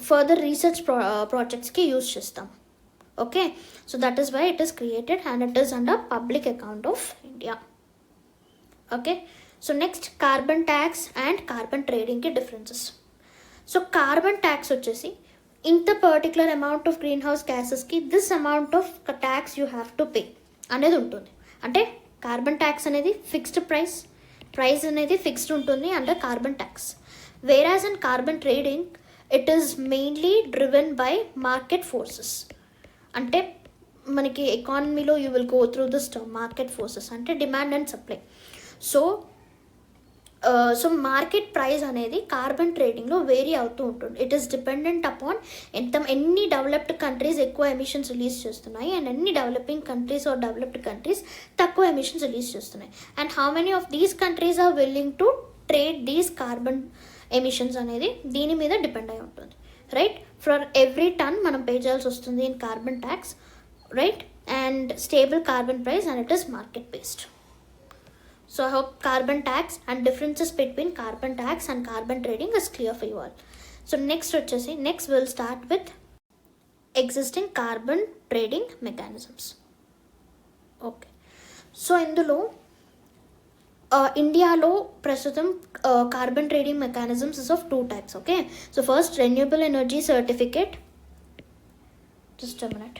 ఫర్దర్ రీసెర్చ్ ప్రాజెక్ట్స్కి యూజ్ చేస్తాం. Okay, so that is why it is created and it is under public account of India. Okay, so next carbon tax and carbon ట్రేడింగ్కి డిఫరెన్సెస్. సో కార్బన్ ట్యాక్స్ వచ్చేసి ఇంత particular amount of greenhouse గ్యాసెస్కి this amount of tax you have to pay అనేది ఉంటుంది. అంటే carbon tax అనేది fixed price అనేది fixed ఉంటుంది under carbon tax. Whereas in carbon trading it is mainly driven by market forces. అంటే మనకి ఎకానమీలో you will go through this market forces అంటే demand and supply. So market price అనేది carbon ట్రేడింగ్లో vary అవుతూ ఉంటుంది. ఇట్ ఈస్ డిపెండెంట్ అపాన్ ఎన్ని developed countries ఎక్కువ ఎమిషన్స్ రిలీజ్ చేస్తున్నాయి అండ్ ఎన్ని developing countries or developed countries తక్కువ ఎమిషన్స్ రిలీజ్ చేస్తున్నాయి and how many of these countries are willing to trade these carbon emissions అనేది దీని మీద డిపెండ్ అయి ఉంటుంది. రైట్, ఫర్ ఎవ్రీ టన్ మనం పే చేయాల్సి వస్తుంది in carbon tax, right, and stable carbon price and it is market based. So I hope carbon tax and differences between carbon tax and carbon trading is clear for you all. So next we'll start with existing carbon trading mechanisms. Okay. So ఇందులో ఇండియాలో ప్రస్తుతం carbon trading mechanisms is of 2 types. Okay, so first renewable energy certificate, just a minute,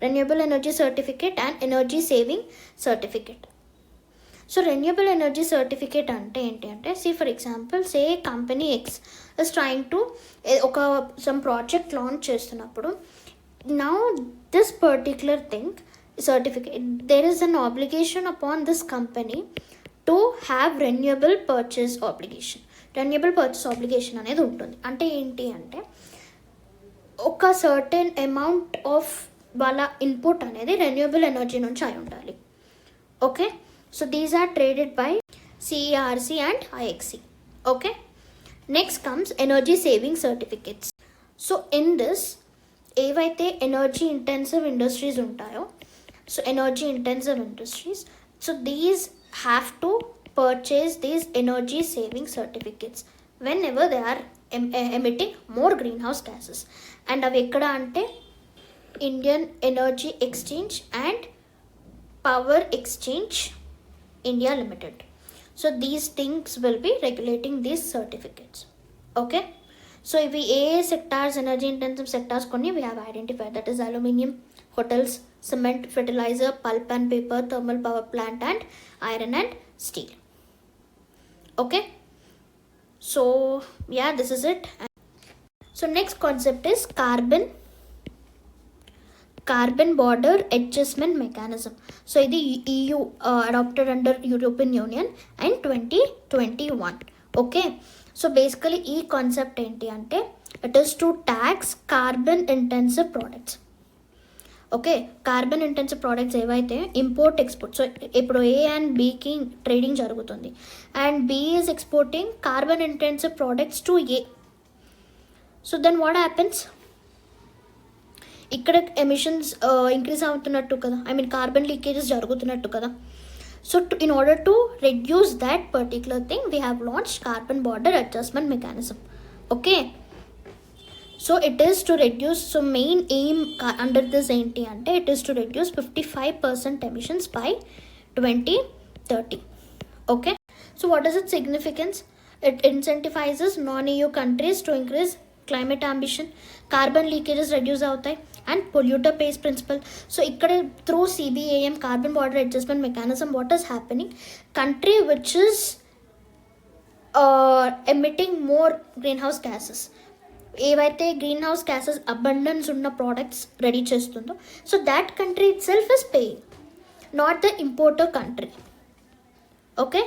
renewable energy certificate and energy saving certificate. So renewable energy certificate అంటే ఏంటి అంటే, for example company X is trying to some project launch చేస్తున్నప్పుడు, now this particular thing certificate, there is an obligation upon this company to have renewable purchase obligation అనేది ఉంటుంది. అంటే ఏంటి అంటే, ఒక సర్టెన్ అమౌంట్ ఆఫ్ వాళ్ళ ఇన్పుట్ అనేది renewable energy నుంచి అయి ఉండాలి. Okay, so these are traded by CERC and IEX. Okay, next comes energy saving certificates. So in this ఏవైతే ఎనర్జీ ఇంటెన్సివ్ ఇండస్ట్రీస్ ఉంటాయో, so energy intensive industries, so these have to purchase these energy saving certificates whenever they are emitting more greenhouse gases. And avi ekkada ante Indian Energy Exchange and Power Exchange India Limited. So these things will be regulating these certificates. Okay, so if we A sectors, energy intensive sectors konni we have identified, that is aluminium, hotels, cement, fertilizer, pulp and paper, thermal power plant, and iron and steel. Okay, so this is it. So next concept is carbon border adjustment mechanism. So the EU adopted under European Union in 2021. Okay, so basically e concept enti ante, it is to tax carbon intensive products. Okay, carbon intensive products ఏవైతే import export, so ఇప్పుడు A and బీకి trading జరుగుతుంది and B is exporting carbon intensive products to A. So then what happens, ఇక్కడ emissions increase అవుతున్నట్టు కదా, I mean carbon leakages జరుగుతున్నట్టు కదా. So in order to reduce that particular thing we have launch carbon border adjustment mechanism. Okay, so it is to reduce, so main aim under this enti ante, it is to reduce 55% emissions by 2030. Okay, so what is its significance? It incentivizes non-EU countries to increase climate ambition, carbon leakages reduce అవుతాయి, and polluter pays principle. So ikkada through CBAM, carbon border adjustment mechanism, what is happening, country which is emitting more greenhouse gases, ఏవైతే green house gases abundance ఉన్న products ready చేస్తుందో, so that country itself is paying, not the importer country. Okay,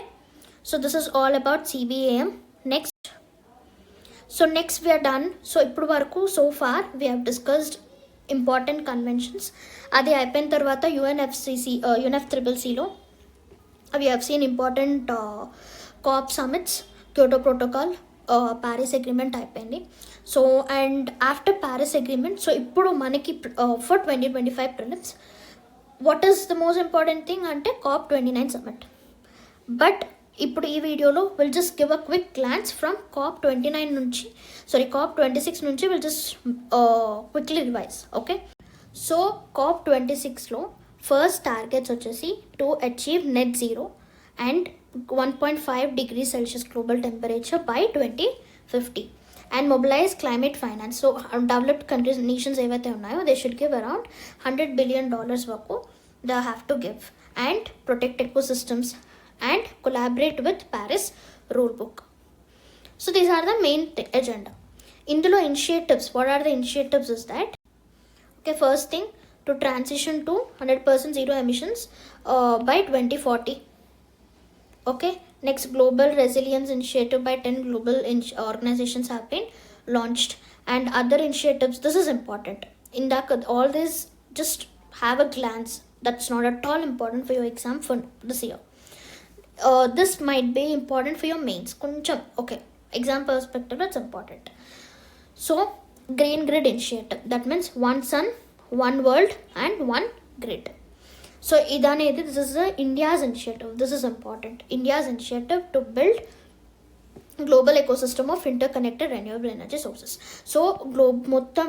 so this is all about CBAM. Next we are done. So ఇప్పుడు వరకు so far we have discussed important conventions. అది అయిపోయిన తర్వాత UNFCCCలో we have seen important COP summits, Kyoto protocol, Paris agreement అయిపోయింది. So and after Paris agreement, so ఇప్పుడు మనకి for 2025 prelims what is the most important thing అంటే COP29 summit. But ఇప్పుడు ఈ వీడియోలో will just give a quick glance from COP26 నుంచి will just quickly revise. Okay, so COP26లో first targets వచ్చేసి to achieve net zero and 1.5 degrees Celsius global temperature by 2050 and mobilize climate finance. So developed countries, nations ఏవైతే ఉన్నాయో, they should give around $100 billion వరకు they have to give and protect ecosystems and collaborate with Paris rule book. So these are the main agenda. ఇందులో initiatives, what are the initiatives is that, okay, first thing, to transition to 100% zero emissions by 2040. Okay, next global resilience initiative by 10 global organizations have been launched, and other initiatives. This is important. In that, all this just have a glance. That's not at all important for your exam for this year. This might be important for your mains. Okay, exam perspective, it's important. So green grid initiative, that means one sun, one world and one grid. So ఇదనేది this is India's initiative. This is important. India's initiative to build global ecosystem of interconnected renewable energy sources. So మొత్తం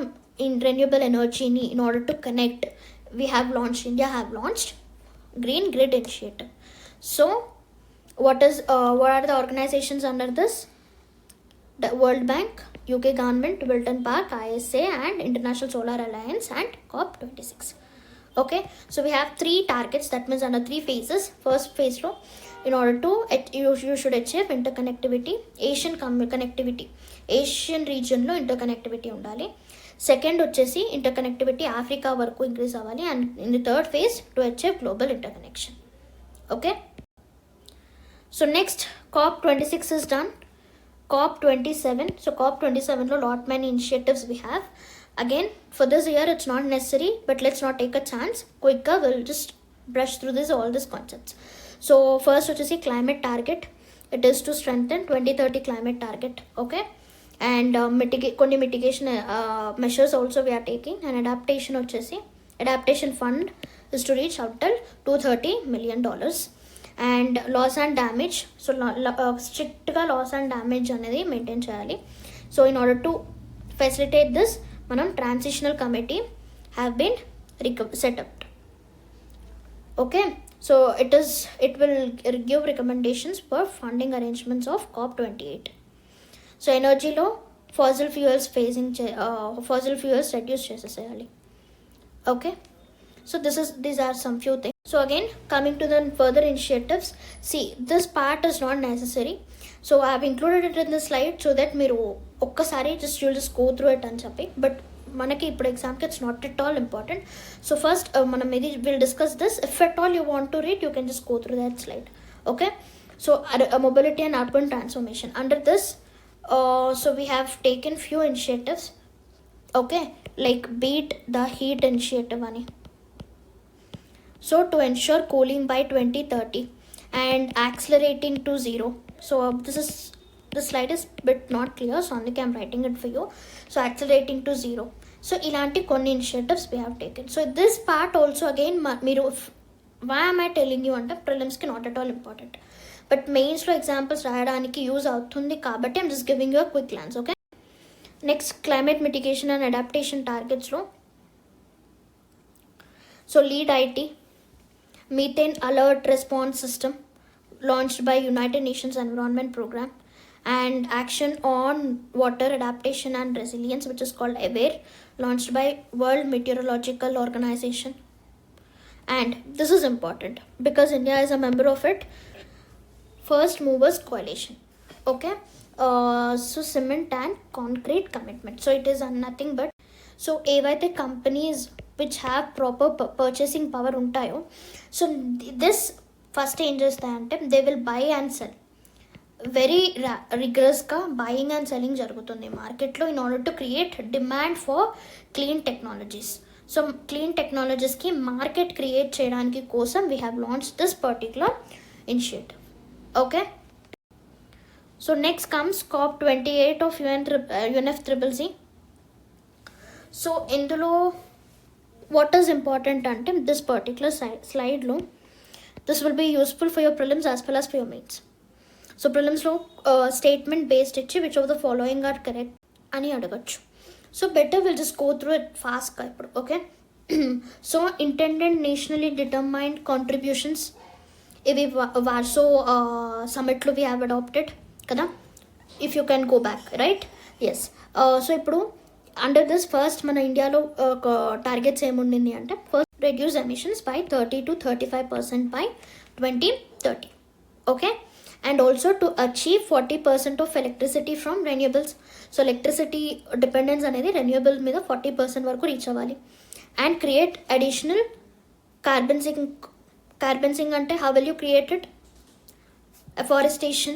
in renewable ఎనర్జీని in order to connect India have launched Green Grid Initiative. So what are the organizations under this? The World Bank, UK government, Wilton Park, ISA and International Solar Alliance and COP26. Okay, so we have 3 targets, that means under 3 phases. First phase lo, in order to you should achieve interconnectivity, Asian connectivity, Asian region lo interconnectivity undali. Second వచ్చేసి interconnectivity Africa వరకు increase అవ్వాలి. And in the third phase to achieve global interconnection. Okay, so next COP26 is done. COP27. So COP27లో lot many initiatives we have. Again for this year it's not necessary, but let's not take a chance. క్విక్గా will just brush through all this concepts. So first వచ్చేసి climate target. It is to strengthen 2030 climate target. Okay, and కొన్ని mitigation measures also we are taking. And adaptation fund is to reach up till $230 million. And loss and damage. So స్ట్రిక్ట్గా loss and damage అనేది maintain చేయాలి. So in order to facilitate this మనం transitional committee have been set up. Okay, so it will give recommendations for funding arrangements of COP28. So ఎనర్జీలో fossil fuels reduce చేసేసేయాలి. Okay, so these are some few things. So again, coming to the further initiatives, see, this part is not necessary. So I have included it in the slide so that మీరు ఒక్కసారి you'll just go through it అని చెప్పి. But మనకి ఇప్పుడు ఎగ్జామ్కి it's not at all important. So first మనం ఇది will discuss this. If at all you want to read, you can just go through that slide. Okay, so mobility and urban transformation. Under this so we have taken few initiatives. Okay, like Beat the Heat initiative ani. So to ensure cooling by 2030 and accelerating to zero. So this slide is bit not clear, so only I'm writing it for you. So accelerating to zero. So ilanti konni initiatives we have taken. So this part also again meeru, why am I telling you ante prelims ki not at all important, but మెయిన్స్లో examples రాయడానికి use అవుతుంది కాబట్టి I'm just giving you a quick glance. Okay, next climate mitigation and adaptation టార్గెట్స్లో so lead IT methane alert response system launched by United Nations Environment Program, and action on water adaptation and resilience, which is called AWARE, launched by World Meteorological Organization. And this is important because India is a member of it. First Movers Coalition. Okay, so cement and concrete commitment. So it is nothing but, so ఏవైతే companies which have proper purchasing power ఉంటాయో, so this first ఏం చేస్తాయంటే they will buy and sell. Very రిగ్రస్గా buying and selling జరుగుతుంది మార్కెట్లో in order to create demand for clean technologies. So clean టెక్నాలజీస్కి market create చేయడానికి కోసం we have launch this particular initiative. Okay, so next comes COP28 of UNFCCC. So ఇందులో what is important అంటే this particular slide లో this will be useful for your prelims as well as for your mains. So prelims లో statement based ఇచ్చి which of the following are correct అని అడగచ్చు. So better we'll just go through it fast గా ఇప్పుడు. Okay, so intended nationally determined contributions ఇవి Warsaw సమిట్లో we have adapted కదా, if you can go back right. Yes, so ఇప్పుడు under this first మన ఇండియాలో టార్గెట్స్ ఏముండింది అంటే first reduce emissions by 30 to 35% by 2030. Okay, and also to achieve 40% of electricity from renewables. So electricity dependence అనేది renewable మీద 40% వరకు reach అవ్వాలి. And create additional carbon sink అంటే how will you create it? Afforestation,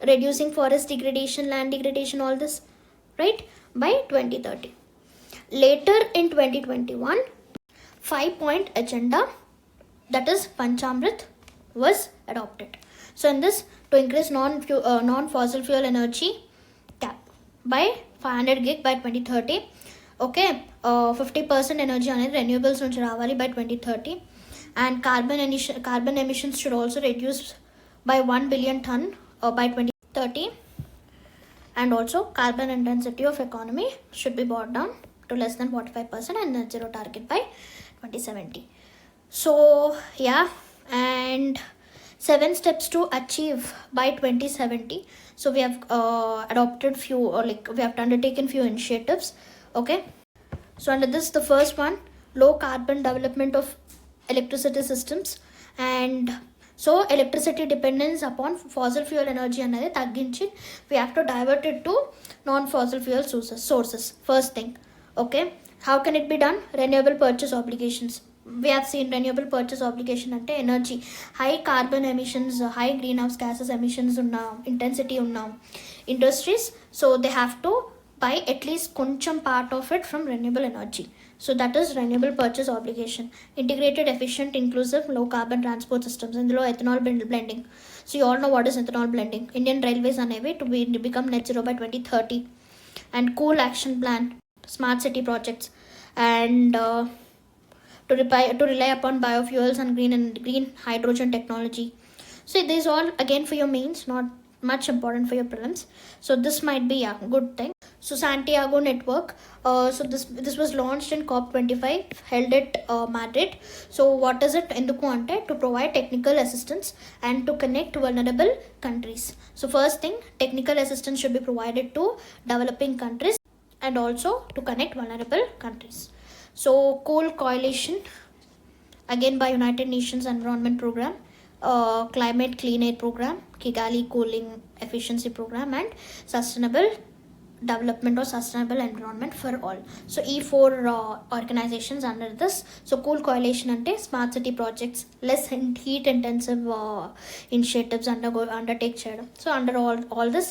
reducing forest degradation, land degradation, all this, right, by 2030. Later in 2021, 5-point agenda, that is Panchamrit, was adopted. So in this, to increase non-fossil fuel energy cap by 500 gig by 2030. Okay, 50% energy అనేది renewables నుంచి రావాలి by 2030. and carbon emissions should also reduce by 1 billion ton by 2030, and also carbon intensity of economy should be brought down to less than 45% and net zero target by 2070. So yeah, and 7 steps to achieve by 2070. So we have adopted few, or like we have undertaken few initiatives. Okay, so under this, the first one, low carbon development of electricity systems. And so electricity dependence upon fossil fuel energy అనేది తగ్గించి we have to divert it to non-fossil fuel sources. First thing, okay, how can it be done? Renewable purchase obligations. We have seen renewable purchase obligation అంటే energy high carbon emissions, high green house gases emissions ఉన్న intensity ఉన్న industries, so they have to buy at least కొంచెం part of it from renewable energy. So that is renewable purchase obligation. Integrated, efficient, inclusive, low carbon transport systems. ఇందులో ethanol blending. So you all know what is ethanol blending. Indian Railways అనేవి to become net zero by 2030. And cool action plan, smart city projects, and to rely upon biofuels and green hydrogen technology. So this all again for your mains, not much important for your prelims. So this might be a good thing. So Santiago network, so this was launched in COP25, held at Madrid. So what is it? Enduku ante to provide technical assistance and to connect vulnerable countries. So first thing, technical assistance should be provided to developing countries and also to connect vulnerable countries. So coal coalition, again by United Nations Environment Program, climate clean air program, Kigali cooling efficiency program, and sustainable development or sustainable environment for all. So E4 organizations under this. So cool coalition ante smart city projects, less heat intensive initiatives undertake cheyadam. So under all this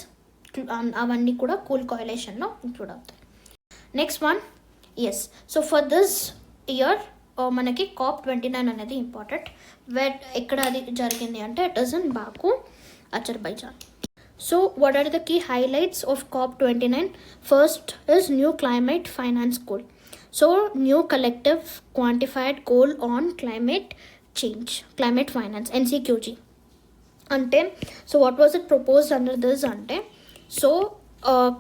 avanni kuda cool coalition lo include avutayi. Next one, yes, so for this year మనకి COP29 అనేది important. ఎక్కడ అది జరిగింది అంటే it is in Baku, Azerbaijan. So what are the key highlights of COP29? First is new climate finance goal. So new collective quantified goal on climate change, climate finance, NCQG. Ante, so what was it proposed under this ante? So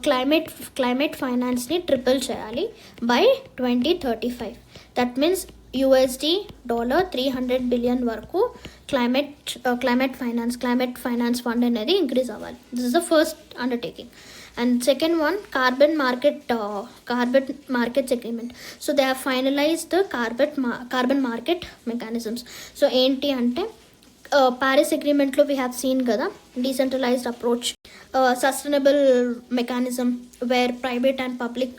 climate finance ni triple cheyali by 2035. That means USD $300 billion వరకు climate finance fund అనేది increase అవ్వాలి. This is the first undertaking. And second one, carbon markets agreement. So they have finalized the carbon market mechanisms. So ఏంటి అంటే Paris agreement లో we have seen కదా, decentralized approach, sustainable mechanism where private and public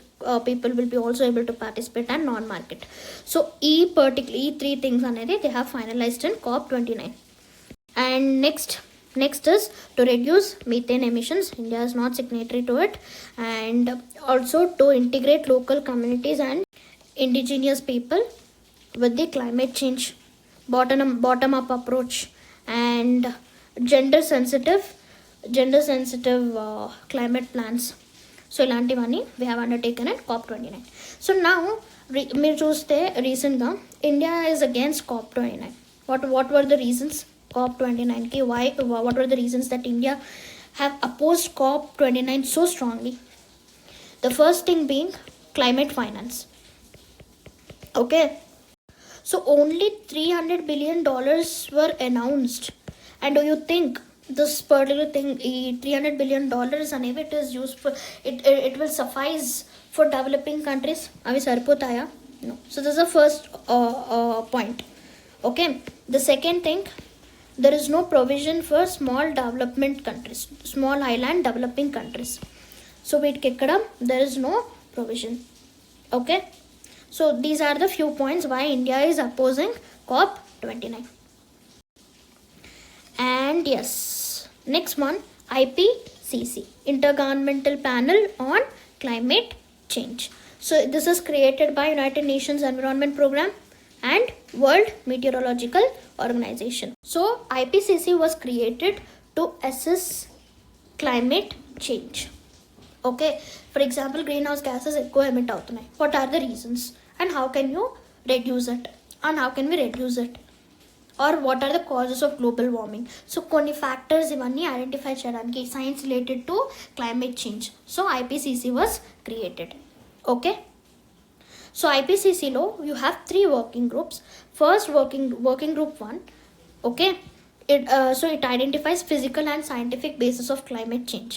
people will be also able to participate, and non-market. So particularly 3 things అనేది they have finalized in COP29. And next is to reduce methane emissions. India is not signatory to it. And also to integrate local communities and indigenous people with the climate change, bottom up approach, and gender sensitive climate plans. So ఇలాంటివన్నీ we have undertaken at COP29. So నా మీరు చూస్తే రీసెంట్గా India is against COP29. What were the reasons COP29కి? What were the reasons that India have opposed COP29 so strongly? The first thing being climate finance. Okay, so only $300 billion were announced. And do you think this particular thing, $300 billion అనేవి it is used for, it will suffice for developing countries? అవి సరిపోతాయా? No. So this is the first point. Okay, the second thing, there is no provision for small development countries, small island developing countries. So వీటికి ఎక్కడ there is no provision. Okay, so these are the few points why India is opposing COP29. And yes, next one, IPCC, Intergovernmental Panel on Climate Change. So this is created by United Nations Environment Program and World Meteorological Organization. So IPCC was created to assess climate change. Okay, for example, greenhouse gases ఎక్కువ emit అవుతున్నాయి. What are the reasons and how can you reduce it? And how can we reduce it? or what are the causes of global warming. So కొన్ని factors ఇవన్నీ identify చేయడానికి science related to climate change. So IPCC was created. Okay, so ఐపీసీసీలో you have 3 working groups. First working group 1, okay, it identifies physical and scientific basis of climate change.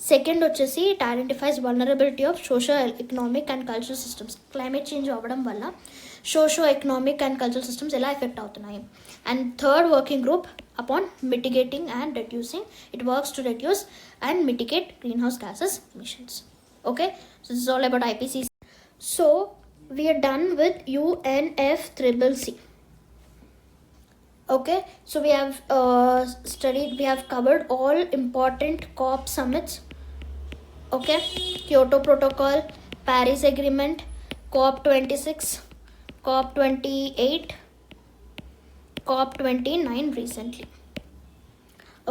Second వచ్చేసి it identifies vulnerability of socio-economic and cultural systems. Climate change అవ్వడం వల్ల socio-economic and cultural systems ఎలా effect అవుతున్నాయి. And third working group upon mitigating and reducing. It works to reduce and mitigate greenhouse gases emissions. Okay, so this is all about IPCC. So we are done with UNFCCC. Okay, so we have we have covered all important COP summits. Okay, Kyoto Protocol, Paris Agreement, COP 26, COP 28, COP 29 recently.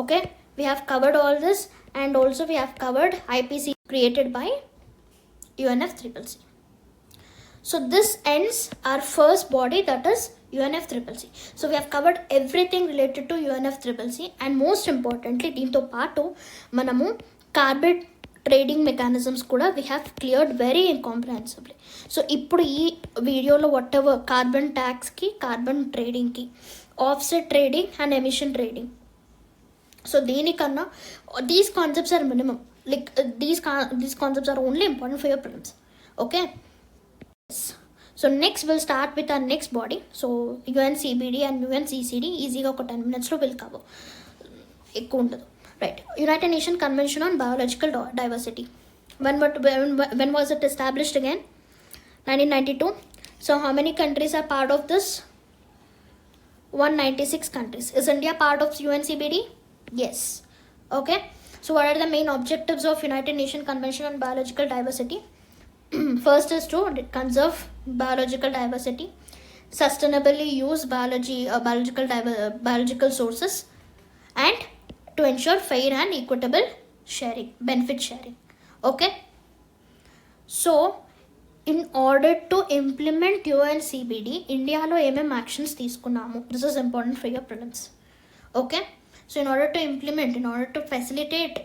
Okay, we have covered all this, and also we have covered IPC created by UNFCCC. So this ends our first body, that is UNFCCC. So we have covered everything related to UNFCCC, and most importantly దీంతో పాటు మనము carbon trading mechanisms కూడా we have cleared very incomprehensively. So ఇప్పుడు ఈ వీడియోలో whatever carbon ట్యాక్స్కి, carbon ట్రేడింగ్కి, offset trading and emission trading, so దీనికన్నా these concepts are minimum, like these concepts are only important for your prelims. Okay, so next will start with our next body. So UNCBD అండ్ UNCCD ఈజీగా ఒక 10 minutesలో will cover, ఎక్కువ ఉండదు. Right, United Nations Convention on Biological Diversity. When was it established again? 1992. So how many countries are part of this? 196 countries. Is India part of UNCBD? Yes. Okay, so what are the main objectives of United Nations Convention on Biological Diversity? First is to conserve biological diversity, sustainably use biological sources, and to ensure fair and equitable sharing, benefit sharing. Okay, so in order to implement UNCBD, ఇండియాలో ఏమేం actions తీసుకున్నాము, this is important for your prelims. Okay, so in order to facilitate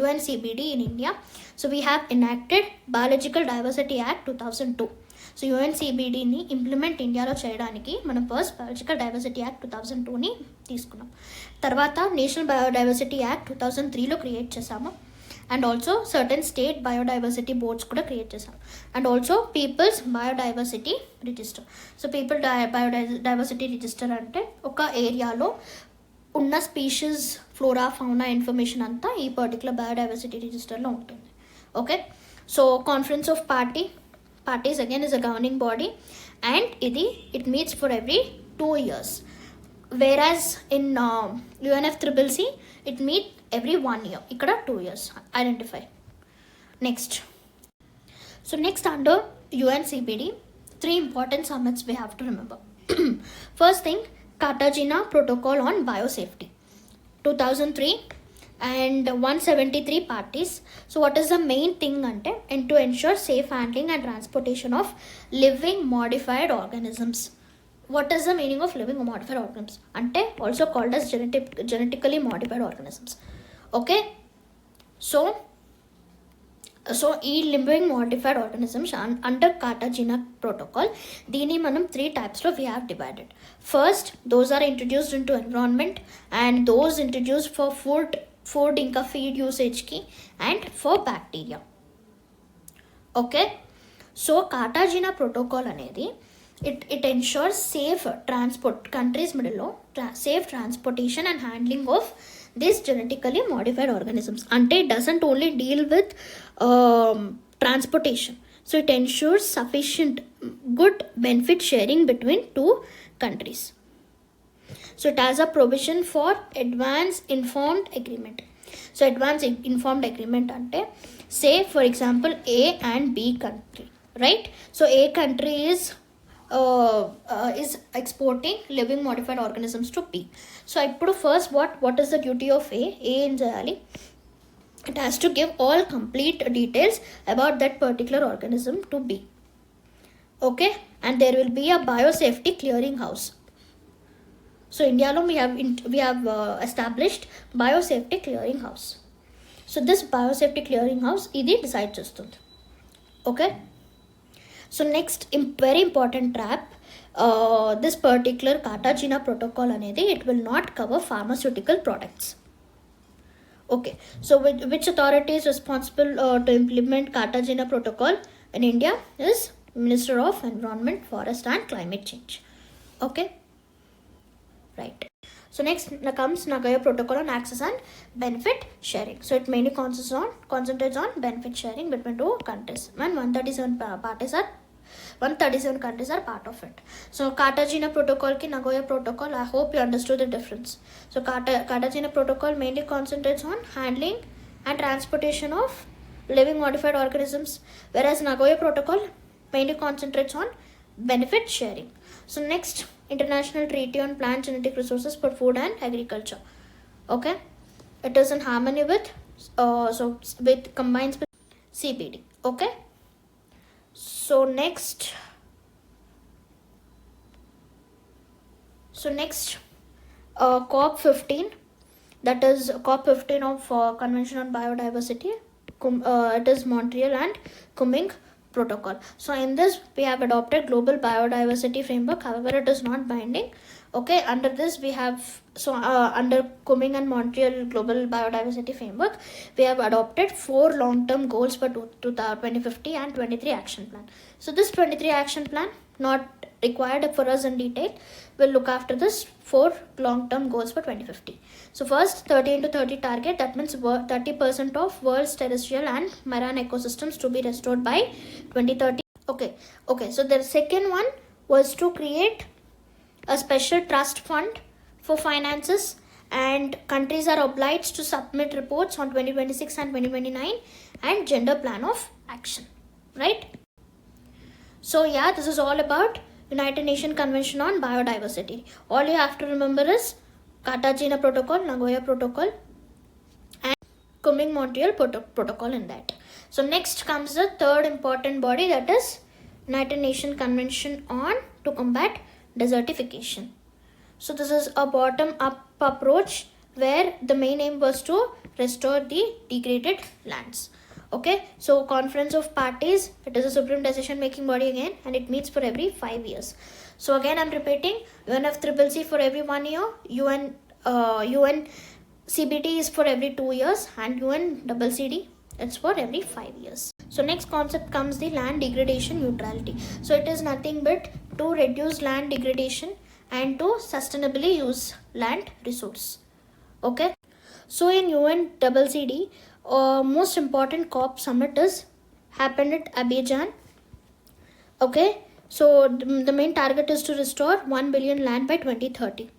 UNCBD in India, so we have enacted Biological Diversity Act 2002. So UNCBDని implement ఇండియాలో చేయడానికి మనం first biological diversity act 2002ని తీసుకున్నాం. తర్వాత నేషనల్ బయోడైవర్సిటీ యాక్ట్ 2003లో create చేసాము. And also certain state biodiversity boards కూడా క్రియేట్ చేసాం. And also people's biodiversity register. So biodiversity register అంటే ఒక ఏరియాలో ఉన్న స్పీషీస్, ఫ్లోరా, ఫౌనా ఇన్ఫర్మేషన్ అంతా ఈ పర్టికులర్ బయోడైవర్సిటీ రిజిస్టర్లో ఉంటుంది. Okay, so conference of parties again is a governing body, and it meets for every 2 years, whereas in UNFCCC it meet every 1 year. ikkada 2 years identify. Next, so next under UNCBD 3 important summits we have to remember. First thing, Cartagena Protocol on Biosafety 2003, and 173 parties. So what is the main thing ante, and to ensure safe handling and transportation of living modified organisms. What is the meaning of living modified organisms? Ante also called as genetically modified organisms. Okay, so ఈ living modified organisms under Cartagena Protocol, దీని మనం 3 typesలో we have divided. First, those are introduced into environment, and those introduced for food ఇంకా feed యూసేజ్కి, and for bacteria. Okay, so Cartagena protocol అనేది it ensures safe transport, countries మిడిల్లో safe transportation and handling of this genetically modified organisms. అంటే it doesn't only deal with transportation, so it ensures sufficient good benefit sharing between 2 countries. So it has a provision for advance informed agreement. So advance informed agreement ante, say for example A and B country, right? So A country is exporting living modified organisms to B. So I put first what is the duty of A in Jayali? It has to give all complete details about that particular organism to B. Okay, and there will be a biosafety clearing house. So India lo we have established biosafety clearing house. So this biosafety clearing house idi decide chestundi. Okay, so next very important trap, this particular Cartagena protocol anedi, it will not cover pharmaceutical products. Okay, so which authority is responsible to implement Cartagena protocol in India is Minister of Environment, Forest and Climate Change. Okay, right. So next comes Nagoya Protocol on Access and Benefit Sharing. So it mainly concentrates on benefit sharing between two countries, and 137 countries are part of it. So Cartagena Protocol ki Nagoya Protocol, I hope you understood the difference. So Cartagena Protocol mainly concentrates on handling and transportation of living modified organisms, whereas Nagoya Protocol mainly concentrates on benefit sharing. So next, International Treaty on Plant Genetic Resources for Food and Agriculture. Okay, it is in harmony with combines with CBD. Okay, so next COP15, that is COP15 of Convention on Biodiversity. It is Montreal and Kunming Protocol. So in this we have adopted Global Biodiversity Framework, however it is not binding. Okay, under this we have, under Kunming and Montreal Global Biodiversity Framework, we have adopted 4 long-term goals for 2050 and 23 action plan. So this 23 action plan not required for us in detail. We'll look after this 4 long-term goals for 2050. So first, 30 into 30 target, that means 30% of world's terrestrial and marine ecosystems to be restored by 2030. Okay, so the second one was to create a special trust fund for finances, and countries are obliged to submit reports on 2026 and 2029 and gender plan of action, right? So yeah, this is all about United Nations Convention on Biodiversity. All you have to remember is Cartagena Protocol, Nagoya Protocol and Kunming Montreal Protocol in that. So next comes the third important body, that is United Nations Convention on to Combat Desertification. So this is a bottom-up approach where the main aim was to restore the degraded lands. Okay, so Conference of Parties, it is a supreme decision making body again, and it meets for every 5 years. So again I'm repeating, UNFCCC for every 1 year, UN CBT is for every 2 years, and UNCCD it's for every 5 years. So next concept comes the land degradation neutrality. So it is nothing but to reduce land degradation and to sustainably use land resource. Okay, so in UNCCD, most important COP summit is happened at Abidjan. Okay, so the main target is to restore 1 billion land by 2030.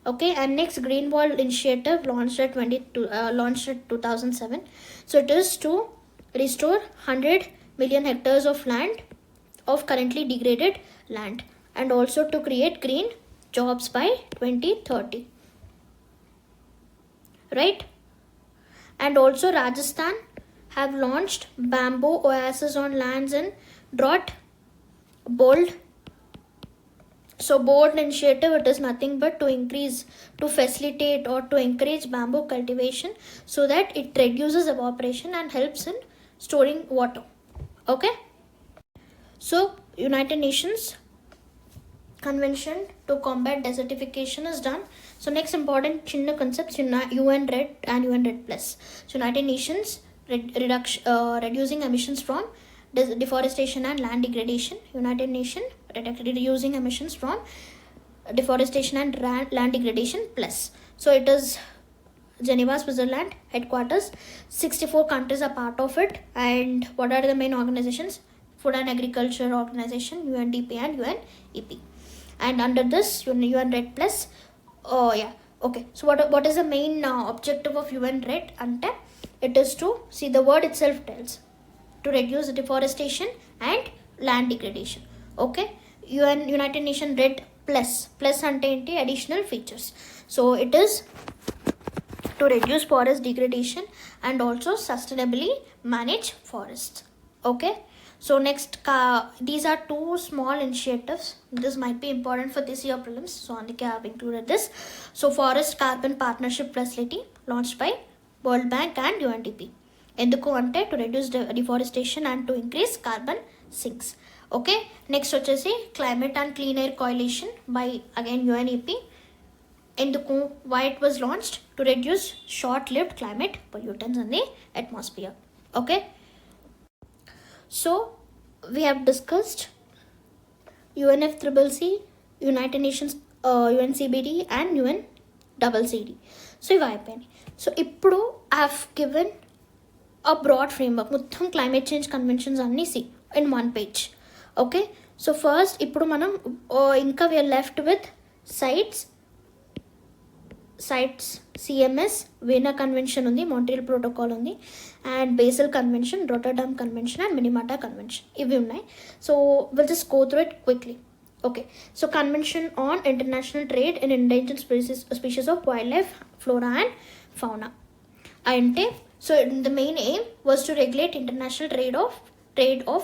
Okay, and next Green Wall initiative launched at 2007. So it is to restore 100 million hectares of land, of currently degraded land, and also to create green jobs by 2030, right? And also Rajasthan have launched bamboo oasis on lands in drought. Bold initiative, it is nothing but to facilitate or to encourage bamboo cultivation so that it reduces evaporation and helps in storing water. Okay, so United Nations Convention to Combat Desertification is done. So next important chinna concepts, UN RED and UN RED Plus. So United Nations reducing emissions from deforestation and land degradation. United Nations reducing emissions from deforestation and land degradation plus. So it is Geneva, Switzerland headquarters. 64 countries are part of it. And what are the main organizations? Food and Agriculture Organization, UNDP and UNEP. And under this UN RED Plus, okay, so what is the main objective of UN RED? It is to, see the word itself tells, to reduce deforestation and land degradation. Okay, United Nations RED Plus ante enti additional features. So it is to reduce forest degradation and also sustainably manage forests. Okay, So next, these are two small initiatives. This might be important for this year prelims, so అందుకే I have included this. So Forest Carbon Partnership Facility launched by World Bank and UNDP. ఎందుకు అంటే to reduce deforestation and to increase carbon sinks. Okay, next వచ్చేసి Climate and Clean Air Coalition by again UNEP. ఎందుకు, why it was launched? To reduce short-lived climate pollutants in the atmosphere. Okay, so we have discussed UNFCCC, United Nations, UNCBD and UNCCD. So ఇవి అయిపోయినాయి. So ఇప్పుడు I have given a broad framework, మొత్తం climate change conventions అన్నీ in one page. Okay, so first ఇప్పుడు మనం ఇంకా we are left with sites CMS, Vienna Convention ఉంది, Montreal Protocol ఉంది, and Basel Convention, Rotterdam Convention and Minamata Convention. ఇవి ఉన్నాయి. So we'll just go through it quickly. Okay, so Convention on International Trade in Endangered Species of Wildlife, Flora and Fauna. అంటే so the main aim was to regulate international trade of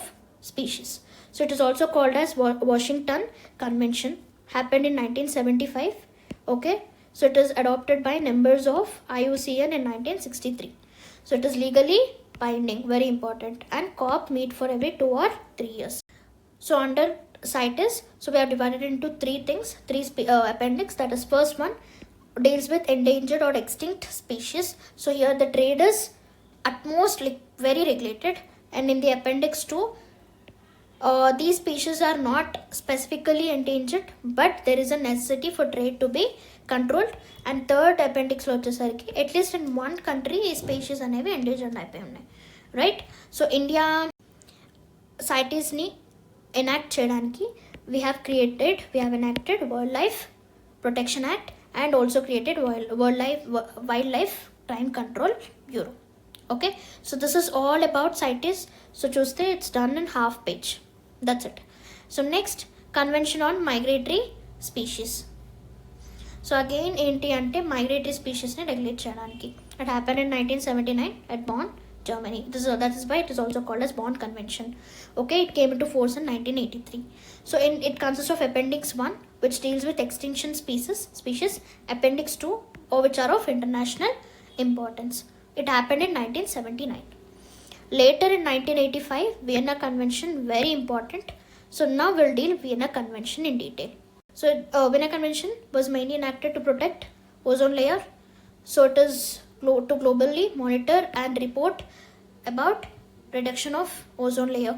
species. So it is also called as Washington Convention, happened in 1975. Okay, so it is adopted by members of IUCN in 1963. So it is legally binding, very important, and COP meet for every 2 or 3 years. So under CITES, so we are divided into three things, appendix. That is, first one deals with endangered or extinct species. So here the trade is at most like very regulated, and in the appendix 2, these species are not specifically endangered, but there is a necessity for trade to be controlled. And third appendix లో వచ్చేసరికి at least in one country ఈ species అనేవి endangered అయిపోయి ఉన్నాయి, right? So India CITESని enact చేయడానికి we have enacted World Life Protection Act and also created Wildlife Crime Control Bureau. Okay, so this is all about CITES. So చూస్తే it's done in half page. That's it. So next, Convention on Migratory Species. So again ఏంటి అంటే migratory speciesని regulate చేయడానికి. It happened in 1979 at Bonn, Germany. That is why it is also called as Bonn Convention. Okay, it came into force in 1983. So it consists of Appendix 1, which deals with extinction species, Appendix 2, which are of international importance. It happened in 1979. Later in 1985, Vienna Convention, very important. So now we'll deal Vienna Convention in detail. So Vienna Convention was mainly enacted to protect ozone layer. So it is to globally monitor and report about reduction of ozone layer.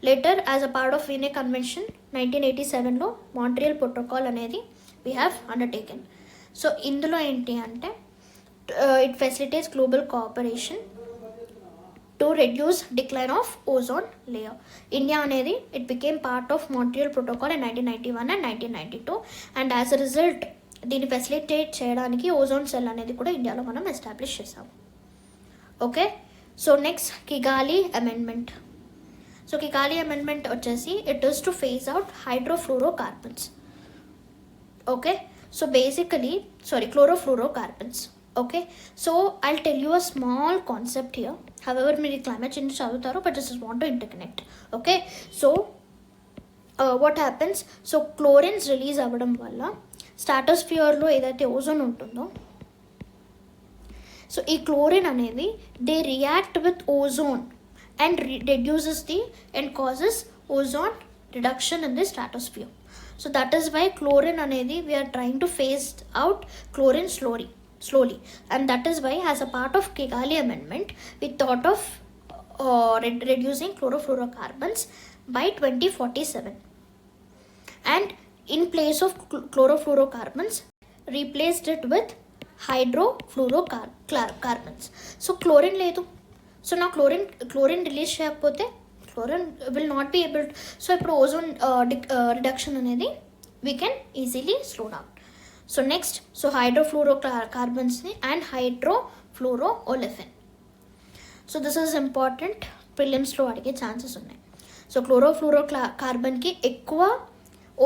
Later, as a part of Vienna Convention, 1987 లో Montreal Protocol అనేది we have undertaken. So ఇందులో ఏంటి అంటే it facilitates global cooperation to reduce decline of ozone layer. India అనేది it became part of Montreal Protocol in 1991 and 1992, and as a result దీన్ని facilitate చేయడానికి ozone cell అనేది కూడా ఇండియాలో మనం ఎస్టాబ్లిష్ చేసాం. Okay, so next Kigali amendment. So Kigali amendment వచ్చేసి it is to phase out hydrofluorocarbons. Okay, so basically chlorofluorocarbons. Okay, so I tell you a small concept here. However మీరు climate change చదువుతారు, but just want to interconnect. Okay, so what happens, so chlorines release అవ్వడం వల్ల స్ట్రాటోస్ఫియర్లో ఏదైతే ozone ఉంటుందో, so ఈ chlorine అనేది they react with ozone and reduces and causes ozone reduction in the stratosphere. So that is why chlorine అనేది we are trying to phase out chlorine slowly, and that is why as a part of Kigali Amendment we thought of reducing chlorofluorocarbons by 2047, and in place of chlorofluorocarbons replaced it with hydrofluorocarbons. So chlorine లేదు, so నా chlorine release చేయకపోతే chlorine will not be able. So ఇప్పుడు ozone reduction అనేది we can easily slow down. So next, so హైడ్రోఫ్లోరోకార్బన్స్ని and hydrofluoroolefin. So this is important, ప్రిలిమ్స్లో అడిగే chances ఉన్నాయి. So క్లోరోఫ్లోరోకార్బన్కి ఎక్కువ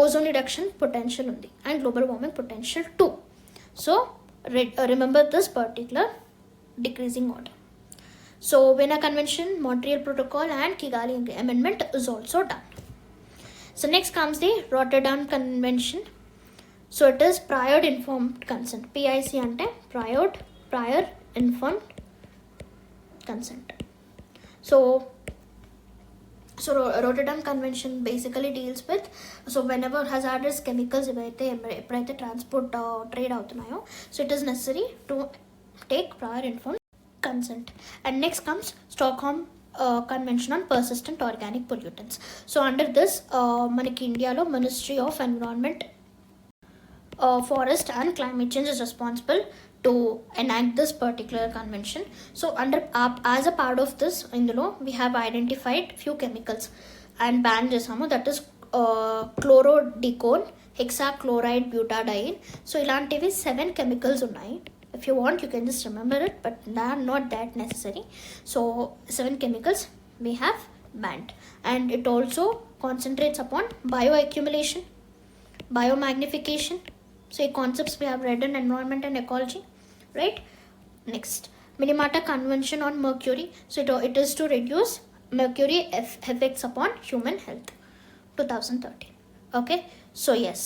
ఓజోన్ రిడక్షన్ పొటెన్షియల్ ఉంది and global warming potential too. So remember this particular decreasing order. So Vienna Convention, Montreal Protocol and Kigali Amendment is also done. So next comes the Rotterdam Convention. So it is prior informed consent. PIC ante prior informed consent. So Rotterdam Convention basically deals with, so whenever hazardous chemicals eప్పుడైతే transport trade అవుతున్నాయో, so it is necessary to take prior informed consent. And next comes Stockholm Convention on Persistent Organic Pollutants. So under this మనకి ఇండియాలో Ministry of Environment, Forest and Climate Change is responsible to enact this particular convention. So under as a part of this, indulo we have identified few chemicals and banned chesamu, that is chlorodecone, hexachloride butadiene. So ilantivi 7 chemicals unnayi. If you want, you can just remember it, but not that necessary. So 7 chemicals we have banned, and it also concentrates upon bioaccumulation, biomagnification. So concepts we have read in Environment and Ecology, right? Next, Minamata Convention on Mercury. So it is to reduce mercury effects upon human health, 2013. Okay, so yes,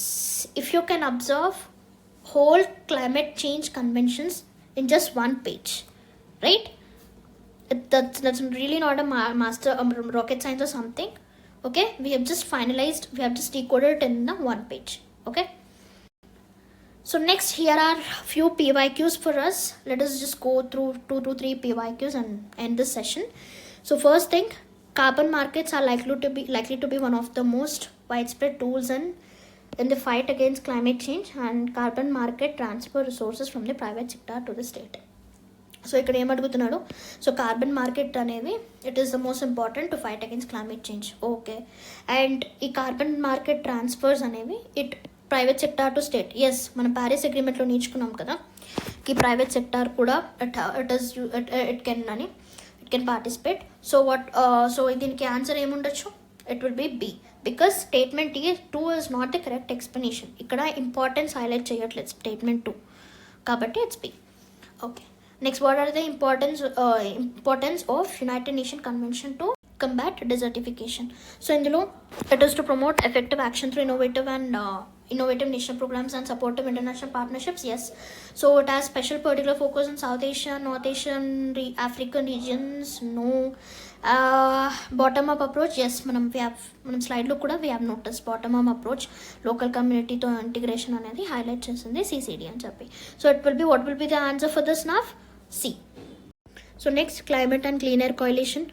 if you can observe whole climate change conventions in just one page, right? That's really not a master rocket science or something. Okay, we have just decoded it in one page. Okay, so next, here are few PYQs for us. Let us just go through 2 to 3 PYQs and end this session. So first thing, carbon markets are likely to be one of the most widespread tools in the fight against climate change, and carbon market transfer resources from the private sector to the state. So ఇక్కడ ఏమడుగుతున్నాడు, so carbon market అనేవి it is the most important to fight against climate change. Okay, and ఈ carbon market transfers అనేవి it private sector to state. Yes, మనం Paris అగ్రిమెంట్లో నేర్చుకున్నాం కదా, ఈ ప్రైవేట్ సెక్టార్ కూడా ఇట్ కెన్ పార్టిసిపేట్. సో దీనికి ఆన్సర్ ఏముండొచ్చు, it will be B, because statement 2 is not the correct explanation. ఇక్కడ ఇంపార్టెన్స్ హైలైట్ చేయట్లేదు స్టేట్మెంట్ 2, కాబట్టి it's B. Okay, next, what are the importance of United Nation convention to combat desertification. So ఇందులో it is to promote effective action through innovative national programs and supportive international partnerships. Yes, so it has special particular focus on South Asia, North Asian, African regions. No, bottom up approach. Yes, మనం స్లైడ్లో కూడా we have noticed bottom up approach, local community తో integration అనేది highlight చేసింది CCD అని చెప్పి. So it will be, what will be the answer for this now? C. So next, climate and clean air coalition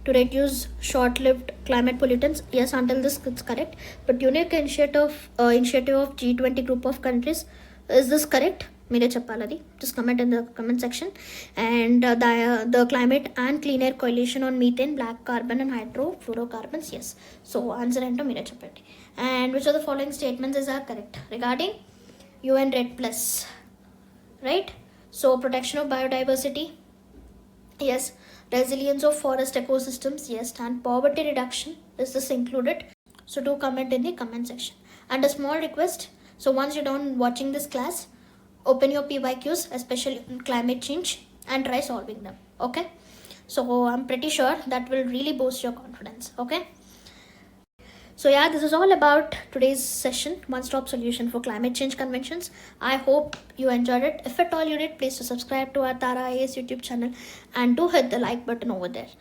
to reduce short-lived climate pollutants. Yes, until this it's correct, but unique initiative of G20 group of countries, is this correct? Mere cheppaladi, just comment in the comment section. And the climate and clean air coalition on methane, black carbon and hydrofluorocarbons. Yes, so answer ento mere cheppandi. And which of the following statements is correct regarding UN RED plus, right? So protection of biodiversity, yes. Resilience of forest ecosystems, yes. And poverty reduction, is this included? So do comment in the comment section. And a small request, so once you're done watching this class, open your PYQs, especially in climate change, and try solving them. Okay, so I'm pretty sure that will really boost your confidence. Okay, so yeah, this is all about today's session, one-stop solution for climate change conventions. I hope you enjoyed it. If at all you did, please to subscribe to our Tara IAS YouTube channel and do hit the like button over there.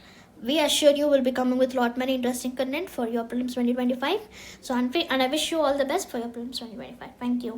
We assure you will be coming with lot many interesting content for your prelims 2025. So and I wish you all the best for your prelims 2025. Thank you.